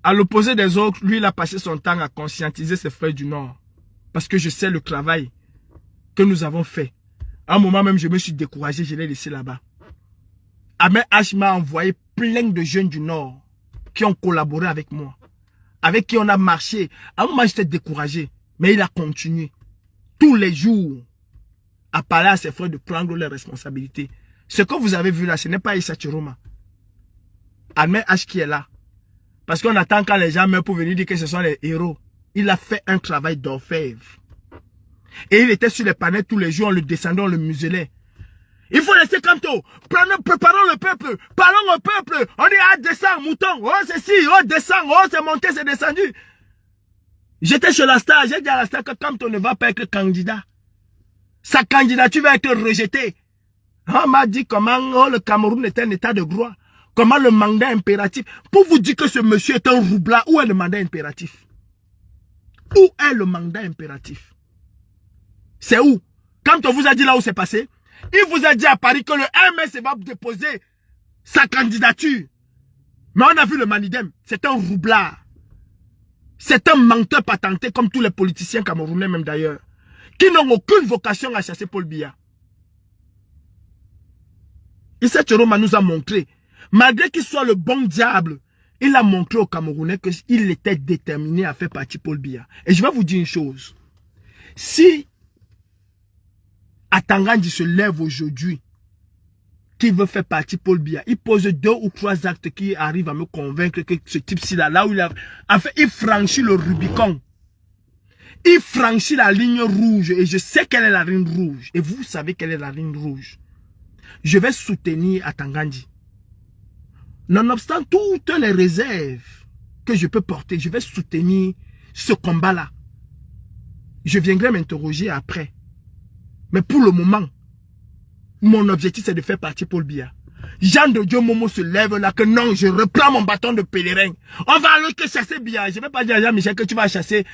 Speaker 1: À l'opposé des autres, lui, il a passé son temps à conscientiser ses frères du Nord. Parce que je sais le travail que nous avons fait. À un moment même, je me suis découragé, je l'ai laissé là-bas. Ahmed H m'a envoyé plein de jeunes du Nord qui ont collaboré avec moi. Avec qui on a marché. À un moment, j'étais découragé. Mais il a continué. Tous les jours, à parler à ses frères de prendre leurs responsabilités. Ce que vous avez vu là, ce n'est pas Issa Chiroma. Ahmed H qui est là. Parce qu'on attend quand les gens meurent pour venir dire que ce sont les héros. Il a fait un travail d'orfèvre. Et il était sur les panneaux tous les jours, on le descendait, on le muselait. Il faut laisser Kamto. Préparons le peuple. Parlons au peuple. On dit, ah, descend, mouton. Oh, c'est ci, oh, descend. Oh, c'est monté, c'est descendu. J'étais chez la star. J'ai dit à la star que Kamto ne va pas être candidat. Sa candidature va être rejetée. On m'a dit comment le Cameroun est un état de droit. Comment le mandat impératif. Pour vous dire que ce monsieur est un roublard, où est le mandat impératif? Où est le mandat impératif? C'est où? Quand on vous a dit là où c'est passé, il vous a dit à Paris que le MS va déposer sa candidature. Mais on a vu le Manidem. C'est un roublard. C'est un menteur patenté comme tous les politiciens camerounais même d'ailleurs. Qui n'ont aucune vocation à chasser Paul Biya. Issa Chiroma nous a montré, malgré qu'il soit le bon diable, il a montré aux Camerounais qu'il était déterminé à faire partie Paul Biya. Et je vais vous dire une chose. Si Atangandi se lève aujourd'hui, qui veut faire partie Paul Biya, il pose 2 ou 3 actes qui arrivent à me convaincre que ce type-ci là où il a... En fait, il franchit le Rubicon. Il franchit la ligne rouge. Et je sais quelle est la ligne rouge. Et vous savez quelle est la ligne rouge. Je vais soutenir Atangandi. Nonobstant toutes les réserves que je peux porter, je vais soutenir ce combat-là. Je viendrai m'interroger après. Mais pour le moment, mon objectif c'est de faire partie Paul Biya. Jean de Dieu Momo se lève là que non, je reprends mon bâton de pèlerin. On va aller que chasser bien. Je ne vais pas dire à Jean-Michel que tu vas chasser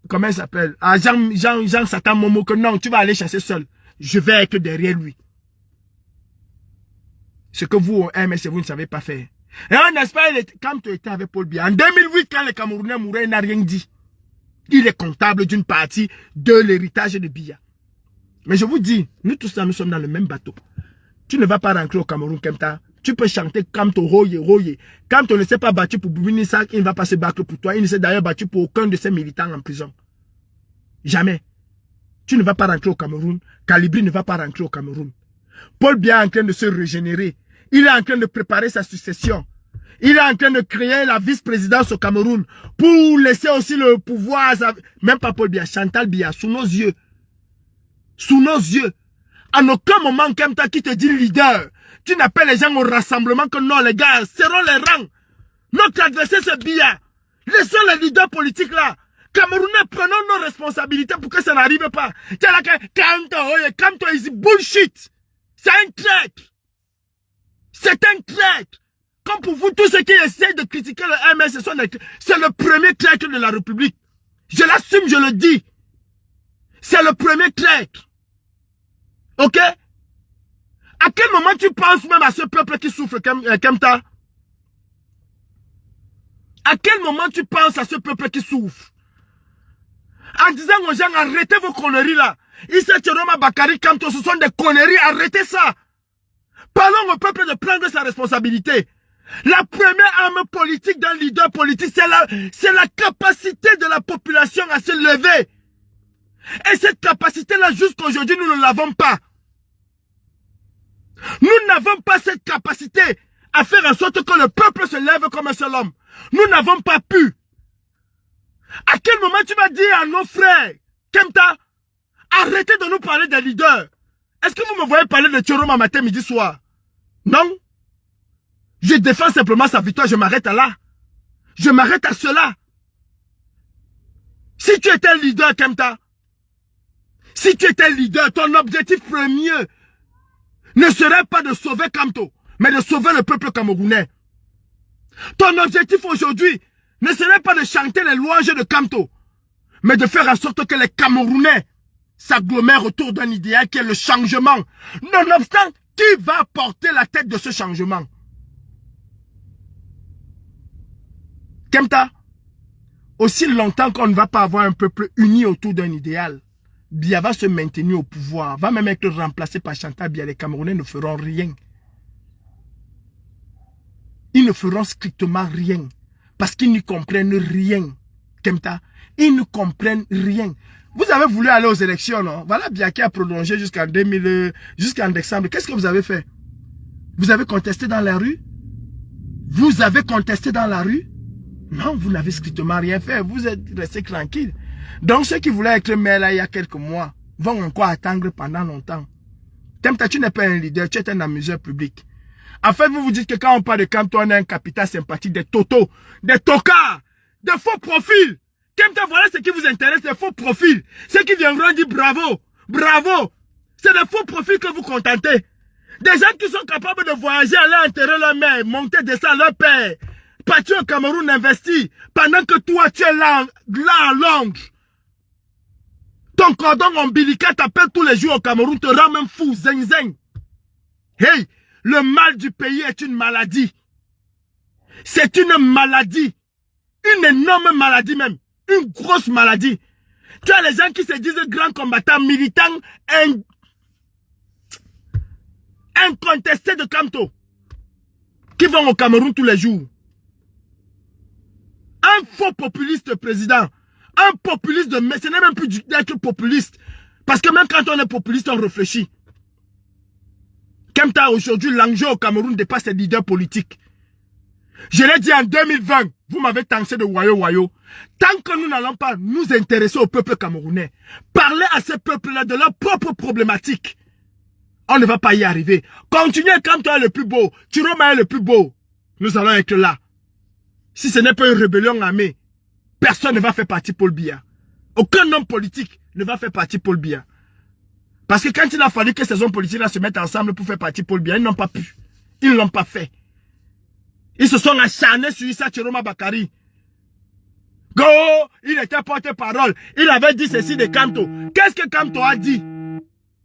Speaker 1: comment il s'appelle? À Jean Satan Momo que non, tu vas aller chasser seul. Je vais être derrière lui. Ce que vous, MS, vous ne savez pas faire. Et n'est-ce pas, quand tu étais avec Paul Biya, en 2008, quand les Camerounais mouraient, il n'a rien dit. Il est comptable d'une partie de l'héritage de Biya. Mais je vous dis, nous tous là, nous sommes dans le même bateau. Tu ne vas pas rentrer au Cameroun comme ça. Tu peux chanter Kamto Roye, Roye. Kamto ne s'est pas battu pour Boubini Sak, il ne va pas se battre pour toi. Il ne s'est d'ailleurs battu pour aucun de ses militants en prison. Jamais. Tu ne vas pas rentrer au Cameroun. Kalibri ne va pas rentrer au Cameroun. Paul Biya est en train de se régénérer. Il est en train de préparer sa succession. Il est en train de créer la vice-présidence au Cameroun pour laisser aussi le pouvoir, même pas Paul Biya, Chantal Biya, sous nos yeux. Sous nos yeux. En aucun moment, Kemta qui te dit leader, tu n'appelles les gens au rassemblement que non, les gars, serrons les rangs. Notre adversaire, c'est Biya. Laissons les leaders politiques là. Camerounais, prenons nos responsabilités pour que ça n'arrive pas. Kamto is bullshit. C'est un traître. C'est un traître. Comme pour vous, tous ceux qui essayent de critiquer le MS, c'est le premier traître de la République. Je l'assume, je le dis. C'est le premier traître. Ok? À quel moment tu penses même à ce peuple qui souffre, Kemta? À quel moment tu penses à ce peuple qui souffre? En disant aux gens, arrêtez vos conneries là. Issa Tcheroma Bakari Kamto, ce sont des conneries, arrêtez ça. Parlons au peuple de prendre sa responsabilité. La première arme politique d'un leader politique, c'est la capacité de la population à se lever. Et cette capacité-là, jusqu'aujourd'hui, nous ne l'avons pas. Nous n'avons pas cette capacité à faire en sorte que le peuple se lève comme un seul homme. Nous n'avons pas pu. À quel moment tu vas dire à nos frères, Kemta, arrêtez de nous parler des leaders. Est-ce que vous me voyez parler de Tcheroma matin, midi, soir? Non. Je défends simplement sa victoire, je m'arrête à là. Je m'arrête à cela. Si tu étais leader, Kemta, si tu étais leader, ton objectif premier ne serait pas de sauver Kamto, mais de sauver le peuple camerounais. Ton objectif aujourd'hui ne serait pas de chanter les louanges de Kamto, mais de faire en sorte que les Camerounais s'agglomèrent autour d'un idéal qui est le changement. Nonobstant, qui va porter la tête de ce changement? Kemta, aussi longtemps qu'on ne va pas avoir un peuple uni autour d'un idéal, Biya va se maintenir au pouvoir, va même être remplacé par Chantal Biya. Les Camerounais ne feront rien. Ils ne feront strictement rien. Parce qu'ils ne comprennent rien. Kemta, ils ne comprennent rien. Vous avez voulu aller aux élections, non? Voilà Biya qui a prolongé jusqu'en décembre. Qu'est-ce que vous avez fait? Vous avez contesté dans la rue? Vous avez contesté dans la rue? Non, vous n'avez strictement rien fait. Vous êtes resté tranquille. Donc ceux qui voulaient être maire là il y a quelques mois vont encore attendre pendant longtemps. Kemta, tu n'es pas un leader, tu es un amuseur public. En fait, vous vous dites que quand on parle de Kamto, on a un capital sympathique, des totos, des tocards, des faux profils. Kemta, voilà ce qui vous intéresse, les faux profils. Ceux qui viendront dire bravo, bravo. C'est des faux profils que vous contentez. Des gens qui sont capables de voyager, aller enterrer leur mère, monter, descendre leur père, partir au Cameroun, investir, pendant que toi, tu es là à Londres. Ton cordon ombilical t'appelle tous les jours au Cameroun, te rend même fou, zing zing. Hey, le mal du pays est une maladie. C'est une maladie. Une énorme maladie même. Une grosse maladie. Tu as les gens qui se disent grands combattants, militants, incontestés de Kamto, qui vont au Cameroun tous les jours. Un faux populiste président. Un populiste de... Mais ce n'est même plus d'être populiste. Parce que même quand on est populiste, on réfléchit. Kemta, aujourd'hui, l'enjeu au Cameroun dépasse les leaders politiques. Je l'ai dit en 2020, vous m'avez taxé de wayo. Tant que nous n'allons pas nous intéresser au peuple camerounais, parler à ce peuple-là de leurs propres problématiques, on ne va pas y arriver. Continuez quand toi est le plus beau, Tcheroma est le plus beau. Nous allons être là. Si ce n'est pas une rébellion armée, personne ne va faire partie Paul Biya. Aucun homme politique ne va faire partie Paul Biya. Parce que quand il a fallu que ces hommes politiques-là se mettent ensemble pour faire partie Paul Biya, ils n'ont pas pu. Ils ne l'ont pas fait. Ils se sont acharnés sur Issa Chiroma Bakari. Go, il était porte-parole. Il avait dit ceci de Kamto. Qu'est-ce que Kamto a dit?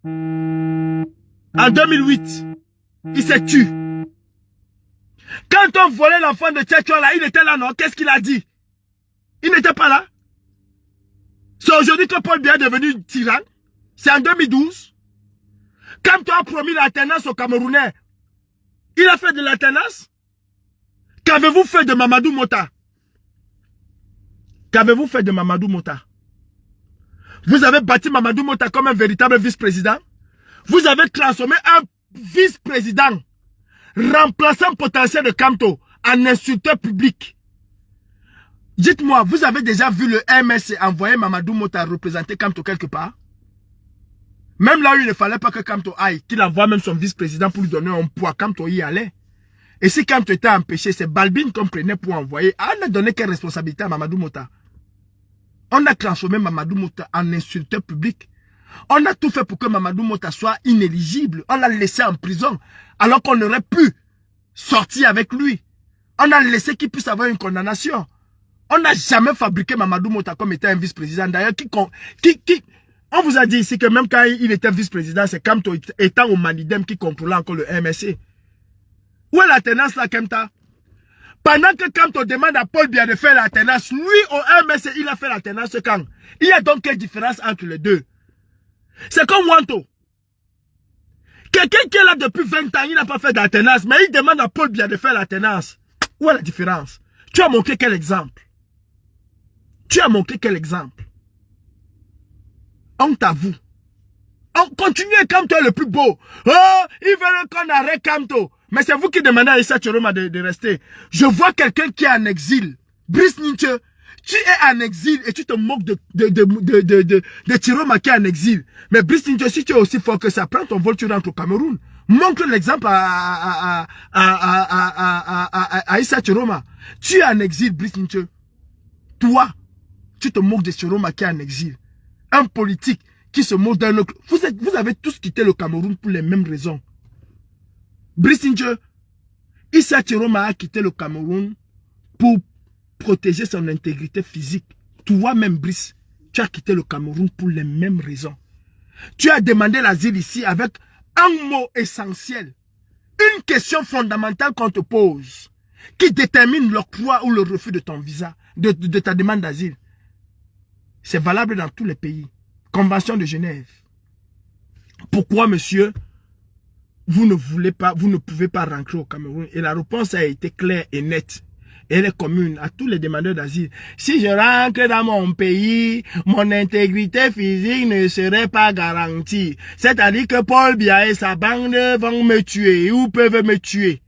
Speaker 1: En 2008, il s'est tué. Quand on volait l'enfant de Tchétchouan là, il était là, non? Qu'est-ce qu'il a dit? Il n'était pas là. C'est aujourd'hui que Paul Biya est devenu tyran. C'est en 2012. Kamto a promis l'alternance aux Camerounais. Il a fait de l'alternance. Qu'avez-vous fait de Mamadou Mota? Qu'avez-vous fait de Mamadou Mota? Vous avez bâti Mamadou Mota comme un véritable vice-président. Vous avez transformé un vice-président remplaçant potentiel de Kamto en insulteur public. Dites-moi, vous avez déjà vu le MSC envoyer Mamadou Mota représenter Kamto quelque part? Même là où il ne fallait pas que Kamto aille, qu'il envoie même son vice-président pour lui donner un poids, Kamto y allait. Et si Kamto était empêché, c'est Balbine qu'on prenait pour envoyer. On n'a donné quelle responsabilité à Mamadou Mota? On a transformé Mamadou Mota en insulteur public. On a tout fait pour que Mamadou Mota soit inéligible. On l'a laissé en prison, alors qu'on aurait pu sortir avec lui. On a laissé qu'il puisse avoir une condamnation. On n'a jamais fabriqué Mamadou Mota comme étant un vice-président. D'ailleurs, on vous a dit ici que même quand il était vice-président, c'est Kamto étant au Manidem qui contrôlait encore le MSC. Où est l'alternance là, Kemta? Pendant que Kamto demande à Paul Biya de faire l'alternance, lui au MSC, il a fait l'alternance quand? Il y a donc quelle différence entre les deux? C'est comme Wanto. Quelqu'un qui est là depuis 20 ans, il n'a pas fait d'alternance, mais il demande à Paul Biya de faire l'alternance. Où est la différence? Tu as montré quel exemple? Tu as montré quel exemple? Honte à vous. On continue, Kamto est le plus beau. Oh, ils veulent qu'on arrête Kamto. Mais c'est vous qui demandez à Issa Chiroma de rester. Je vois quelqu'un qui est en exil. Brice Ninche, tu es en exil et tu te moques de Chiroma qui est en exil. Mais Brice Ninche, si tu es aussi fort que ça, prends ton vol, tu rentres au Cameroun. Montre l'exemple à Issa Chiroma. Tu es en exil, Brice Ninche. Toi, tu te moques de Chiroma qui est en exil. Un politique qui se moque d'un autre. Vous avez tous quitté le Cameroun pour les mêmes raisons. Brice Ninche, Issa Chiroma a quitté le Cameroun pour protéger son intégrité physique. Toi-même, Brice, tu as quitté le Cameroun pour les mêmes raisons. Tu as demandé l'asile ici avec un mot essentiel. Une question fondamentale qu'on te pose, qui détermine l'octroi ou le refus de ton visa, de ta demande d'asile. C'est valable dans tous les pays. Convention de Genève. Pourquoi, monsieur, vous ne pouvez pas rentrer au Cameroun? Et la réponse a été claire et nette. Elle est commune à tous les demandeurs d'asile. Si je rentre dans mon pays, mon intégrité physique ne serait pas garantie. C'est-à-dire que Paul Biya et sa bande vont me tuer ou peuvent me tuer.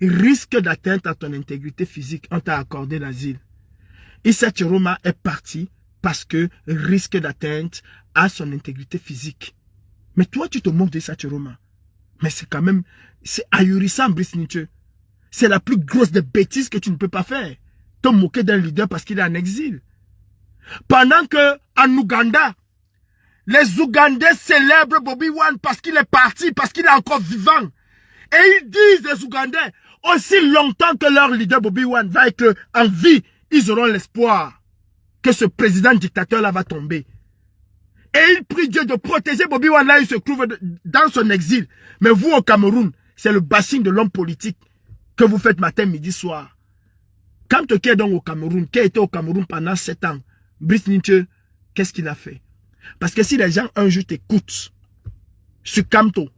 Speaker 1: Risque d'atteinte à ton intégrité physique, on t'a accordé l'asile. Issa Chiroma est parti parce que risque d'atteinte à son intégrité physique. Mais toi, tu te moques d'Issa Chiroma. Mais c'est quand même, c'est ahurissant, Brice Ninche. C'est la plus grosse des bêtises que tu ne peux pas faire. Te moquer d'un leader parce qu'il est en exil. Pendant que, en Ouganda, les Ougandais célèbrent Bobi Wine parce qu'il est parti, parce qu'il est encore vivant. Et ils disent, les Ougandais, aussi longtemps que leur leader Bobi Wine va être en vie, ils auront l'espoir que ce président dictateur-là va tomber. Et il prie Dieu de protéger Bobi Wine là, il se trouve dans son exil. Mais vous au Cameroun, c'est le bashing de l'homme politique que vous faites matin, midi, soir. Kamto qui est donc au Cameroun, qui a été au Cameroun pendant 7 ans, Brice Ninche, qu'est-ce qu'il a fait? Parce que si les gens un jour t'écoutent sur Kamto,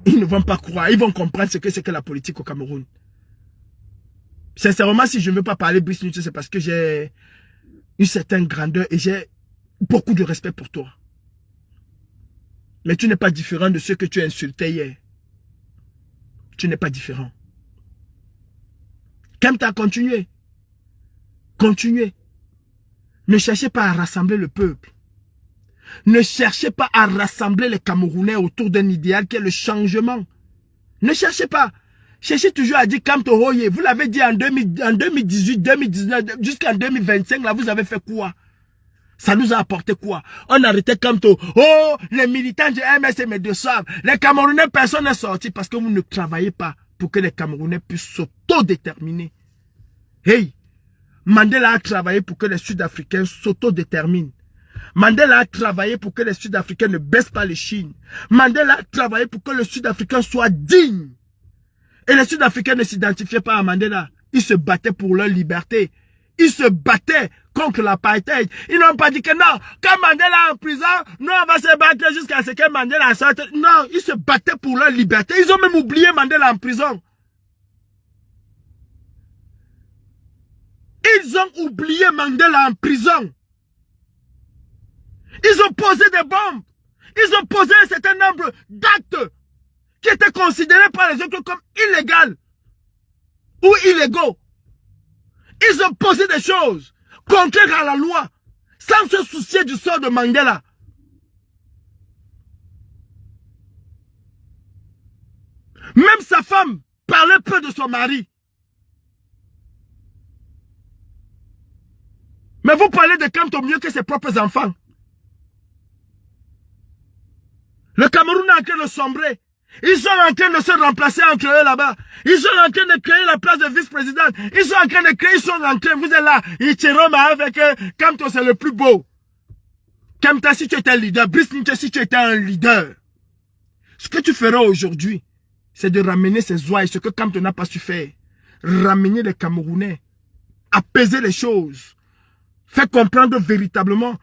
Speaker 1: ils ne vont pas croire, ils vont comprendre ce que c'est que la politique au Cameroun. Sincèrement, si je ne veux pas parler Brice Ninche, c'est parce que j'ai une certaine grandeur et j'ai beaucoup de respect pour toi. Mais tu n'es pas différent de ceux que tu as insultés hier. Tu n'es pas différent. Kamta, continuez. Continuez. Ne cherchez pas à rassembler le peuple. Ne cherchez pas à rassembler les Camerounais autour d'un idéal qui est le changement. Ne cherchez pas. Cherchez toujours à dire Kamto Hoye. Vous l'avez dit en 2018, 2019, jusqu'en 2025, là, vous avez fait quoi? Ça nous a apporté quoi? On arrêtait Kamto. Oh, les militants du MS me déçoivent. Les Camerounais, personne n'est sorti parce que vous ne travaillez pas pour que les Camerounais puissent s'autodéterminer. Hey, Mandela a travaillé pour que les Sud-Africains s'autodéterminent. Mandela a travaillé pour que les Sud-Africains ne baissent pas les chines. Mandela a travaillé pour que les Sud-Africains soient dignes. Et les Sud-Africains ne s'identifiaient pas à Mandela. Ils se battaient pour leur liberté. Ils se battaient contre l'apartheid. Ils n'ont pas dit que non, quand Mandela est en prison, nous on va se battre jusqu'à ce que Mandela sorte. Non, ils se battaient pour leur liberté. Ils ont même oublié Mandela en prison. Ils ont oublié Mandela en prison. Ils ont posé des bombes. Ils ont posé un certain nombre d'actes qui étaient considérés par les autres comme illégaux ou illégaux. Ils ont posé des choses contraires à la loi, sans se soucier du sort de Mandela. Même sa femme parlait peu de son mari. Mais vous parlez de Kamto mieux que ses propres enfants. Le Cameroun est en train de sombrer. Ils sont en train de se remplacer entre eux là-bas. Ils sont en train de créer la place de vice-président. Ils sont en train de créer, ils sont en train, vous êtes là. Ichiroma avec Kamto, c'est le plus beau. Kamta, si tu étais un leader, Brice Ninche, si tu étais un leader, ce que tu feras aujourd'hui, c'est de ramener ces ouailles, ce que Kamto n'a pas su faire. Ramener les Camerounais, apaiser les choses, faire comprendre véritablement,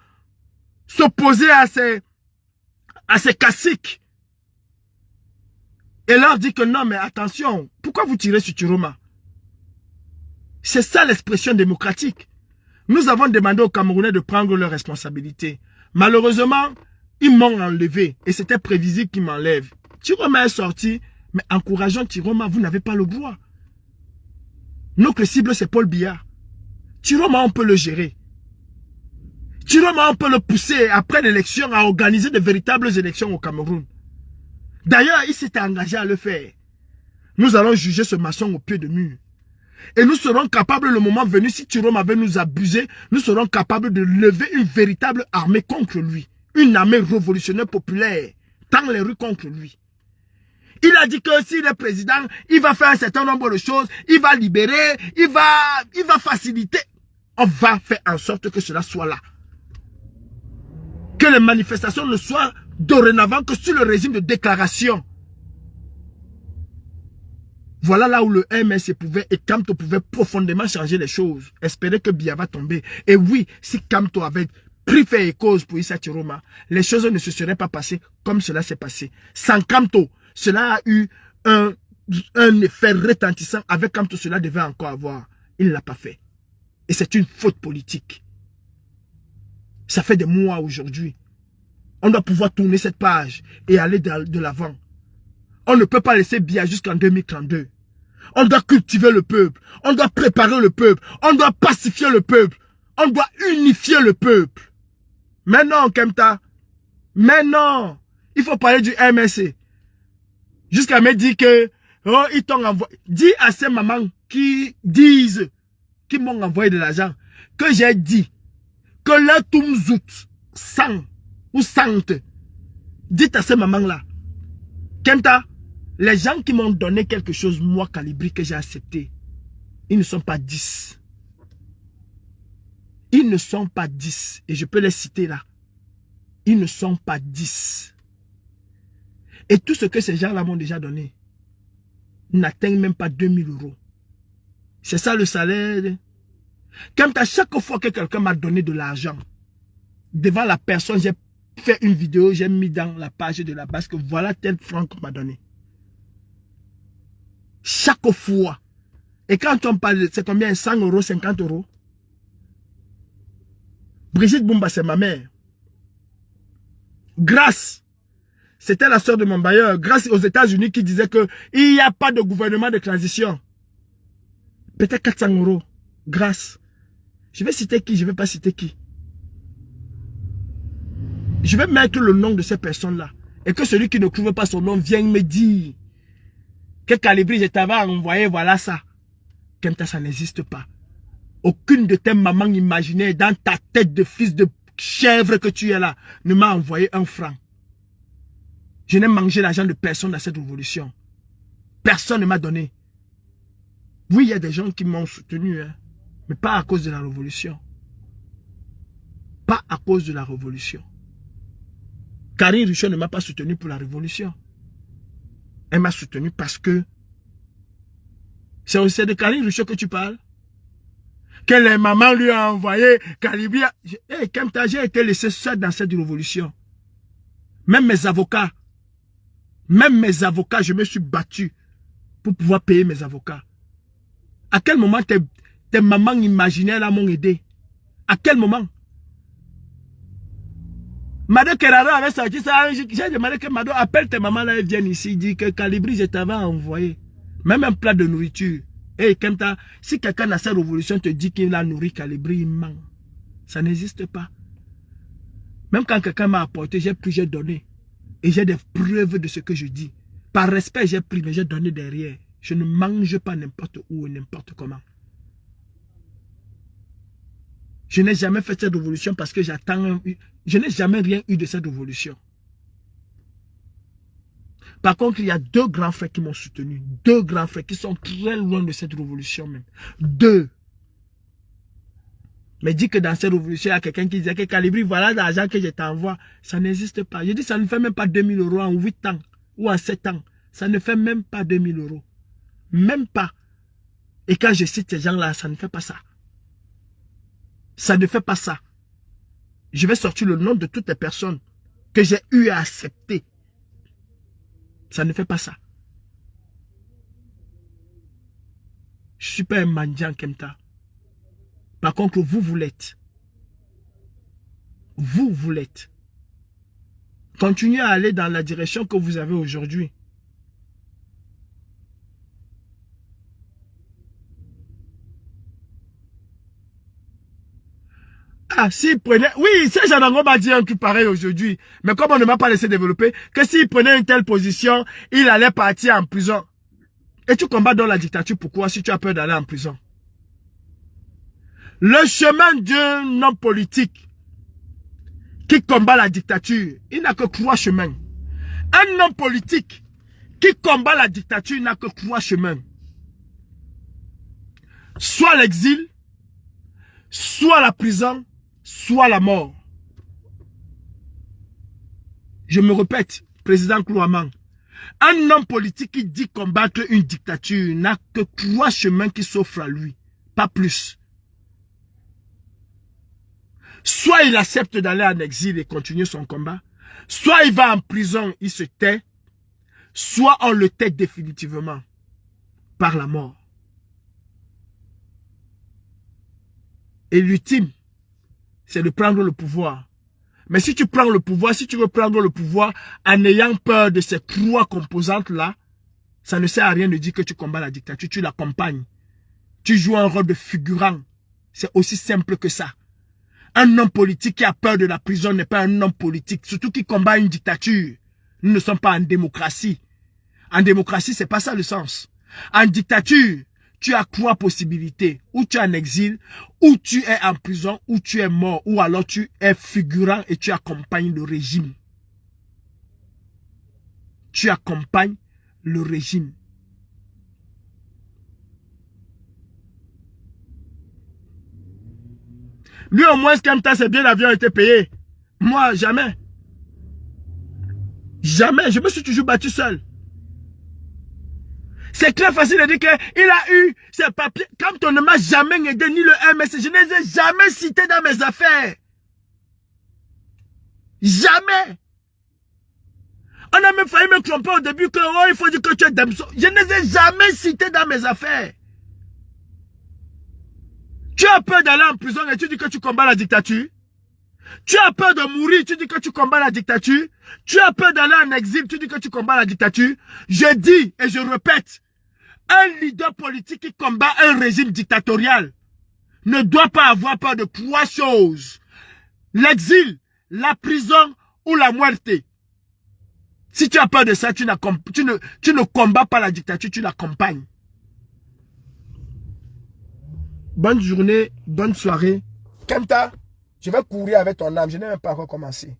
Speaker 1: s'opposer à ces caciques. Et leur dit que non, mais attention, pourquoi vous tirez sur Chiroma? C'est ça l'expression démocratique. Nous avons demandé aux Camerounais de prendre leurs responsabilités. Malheureusement, ils m'ont enlevé. Et c'était prévisible qu'ils m'enlèvent. Chiroma est sorti, mais encourageant Chiroma, vous n'avez pas le droit. Notre cible, c'est Paul Biya. Chiroma, on peut le gérer. Chiroma, on peut le pousser après l'élection à organiser de véritables élections au Cameroun. D'ailleurs, il s'était engagé à le faire. Nous allons juger ce maçon au pied de mur. Et nous serons capables, le moment venu, si Chiroma avait nous abusé, nous serons capables de lever une véritable armée contre lui. Une armée révolutionnaire populaire dans les rues contre lui. Il a dit que s'il est président, il va faire un certain nombre de choses, il va libérer, il va faciliter. On va faire en sorte que cela soit là. Que les manifestations ne soient dorénavant que sur le régime de déclaration. Voilà là où le MS pouvait et Kamto pouvait profondément changer les choses. Espérer que Biya va tomber. Et oui, si Kamto avait pris fait et cause pour Issa Chiroma, les choses ne se seraient pas passées comme cela s'est passé. Sans Kamto, cela a eu un effet retentissant. Avec Kamto, cela devait encore avoir. Il ne l'a pas fait. Et c'est une faute politique. Ça fait des mois aujourd'hui. On doit pouvoir tourner cette page et aller de l'avant. On ne peut pas laisser Biya jusqu'en 2032. On doit cultiver le peuple. On doit préparer le peuple. On doit pacifier le peuple. On doit unifier le peuple. Mais non, Kemta. Mais non. Il faut parler du MSC. Jusqu'à me dire que, oh, ils t'ont envoyé. Dis à ces mamans qui disent, qui m'ont envoyé de l'argent, que j'ai dit que le Tumzout, 100 ou 100, dites à ces mamans-là, Kemta, les gens qui m'ont donné quelque chose, moi, Calibri, que j'ai accepté, ils ne sont pas 10. Ils ne sont pas 10. Et je peux les citer là. Ils ne sont pas 10. Et tout ce que ces gens-là m'ont déjà donné n'atteint même pas 2000 €. C'est ça le salaire. Quand à chaque fois que quelqu'un m'a donné de l'argent, devant la personne, j'ai fait une vidéo, j'ai mis dans la page de la base que voilà tel franc qu'on m'a donné. Chaque fois. Et quand on parle, c'est combien? 100 €, 50 €. Brigitte Bumba, c'est ma mère. Grâce, c'était la soeur de mon bailleur, grâce aux États-Unis qui disait que il n'y a pas de gouvernement de transition. Peut-être 400 €. Grâce. Je vais citer qui, je ne vais pas citer qui. Je vais mettre le nom de ces personnes-là. Et que celui qui ne trouve pas son nom vienne me dire que Calibri, je t'avais envoyé, voilà ça. Kemta, ça n'existe pas. Aucune de tes mamans imaginaires dans ta tête de fils de chèvre que tu es là, ne m'a envoyé un franc. Je n'ai mangé l'argent de personne dans cette révolution. Personne ne m'a donné. Oui, il y a des gens qui m'ont soutenu, hein, mais pas à cause de la révolution. Pas à cause de la révolution. Karine Ruchon ne m'a pas soutenu pour la révolution. Elle m'a soutenu parce que c'est de Karine Ruchon que tu parles. Que les mamans lui ont envoyé Calibria. Hey, Kemta, j'ai été laissé seul dans cette révolution. Même mes avocats, je me suis battu pour pouvoir payer mes avocats. À quel moment tes mamans imaginaires là m'ont aidé? À quel moment? Mado Keraro avait sorti ça. J'ai demandé que Mado appelle tes mamans là, elles viennent ici, dit que Calibri, je t'avais envoyé. Même un plat de nourriture. Hey, Kemta, si quelqu'un dans cette révolution te dit qu'il a nourri Calibri, il ment. Ça n'existe pas. Même quand quelqu'un m'a apporté, j'ai pris, j'ai donné. Et j'ai des preuves de ce que je dis. Par respect, j'ai pris, mais j'ai donné derrière. Je ne mange pas n'importe où et n'importe comment. Je n'ai jamais fait cette révolution parce que j'attends... Je n'ai jamais rien eu de cette révolution. Par contre, il y a 2 grands frères qui m'ont soutenu. 2 grands frères qui sont très loin de cette révolution même. 2. Mais dis que dans cette révolution, il y a quelqu'un qui disait que Calibri, voilà l'argent que je t'envoie. Ça n'existe pas. Je dis ça ne fait même pas 2000 € en 8 ans ou en 7 ans. Ça ne fait même pas 2000 €. Même pas. Et quand je cite ces gens-là, ça ne fait pas ça. Ça ne fait pas ça. Je vais sortir le nom de toutes les personnes que j'ai eu à accepter. Ça ne fait pas ça. Je ne suis pas un mendiant Kemta. Par contre, vous l'êtes. Vous l'êtes. Continuez à aller dans la direction que vous avez aujourd'hui. Ah, s'il prenait... Oui, c'est Jean-Dango m'a dit un truc pareil aujourd'hui. Mais comme on ne m'a pas laissé développer, que s'il prenait une telle position, il allait partir en prison. Et tu combats dans la dictature, pourquoi si tu as peur d'aller en prison? Le chemin d'un homme politique qui combat la dictature, il n'a que 3 chemins. Un homme politique qui combat la dictature n'a que 3 chemins. Soit l'exil, soit la prison, soit la mort. Je me répète, président Klouaman, un homme politique qui dit combattre une dictature n'a que 3 chemins qui s'offrent à lui, pas plus. Soit il accepte d'aller en exil et continuer son combat, soit il va en prison, il se tait, soit on le tait définitivement par la mort. Et l'ultime, c'est de prendre le pouvoir. Mais si tu prends le pouvoir, si tu veux prendre le pouvoir en ayant peur de ces 3 composantes-là, ça ne sert à rien de dire que tu combats la dictature, tu l'accompagnes. Tu joues un rôle de figurant. C'est aussi simple que ça. Un homme politique qui a peur de la prison n'est pas un homme politique, surtout qui combat une dictature. Nous ne sommes pas en démocratie. En démocratie, c'est pas ça le sens. En dictature, tu as 3 possibilités. Ou tu es en exil, ou tu es en prison, ou tu es mort, ou alors tu es figurant et tu accompagnes le régime. Tu accompagnes le régime. Lui au moins, Kemta, c'est bien, l'avion a été payé. Moi, jamais. Jamais. Je me suis toujours battu seul. C'est très facile de dire qu'il a eu ses papiers. Quand on ne m'a jamais aidé, ni le MS, je ne les ai jamais cités dans mes affaires. Jamais. On a même failli me tromper au début que oh, il faut dire que tu es Damso. Je ne les ai jamais cités dans mes affaires. Tu as peur d'aller en prison et tu dis que tu combats la dictature. Tu as peur de mourir, tu dis que tu combats la dictature. Tu as peur d'aller en exil, tu dis que tu combats la dictature. Je dis et je répète, un leader politique qui combat un régime dictatorial ne doit pas avoir peur de 3 choses. L'exil, la prison ou la muerte. Si tu as peur de ça, tu ne combats pas la dictature, tu l'accompagnes. Bonne journée, bonne soirée. Kemta. Je vais courir avec ton âme. Je n'ai même pas encore commencé.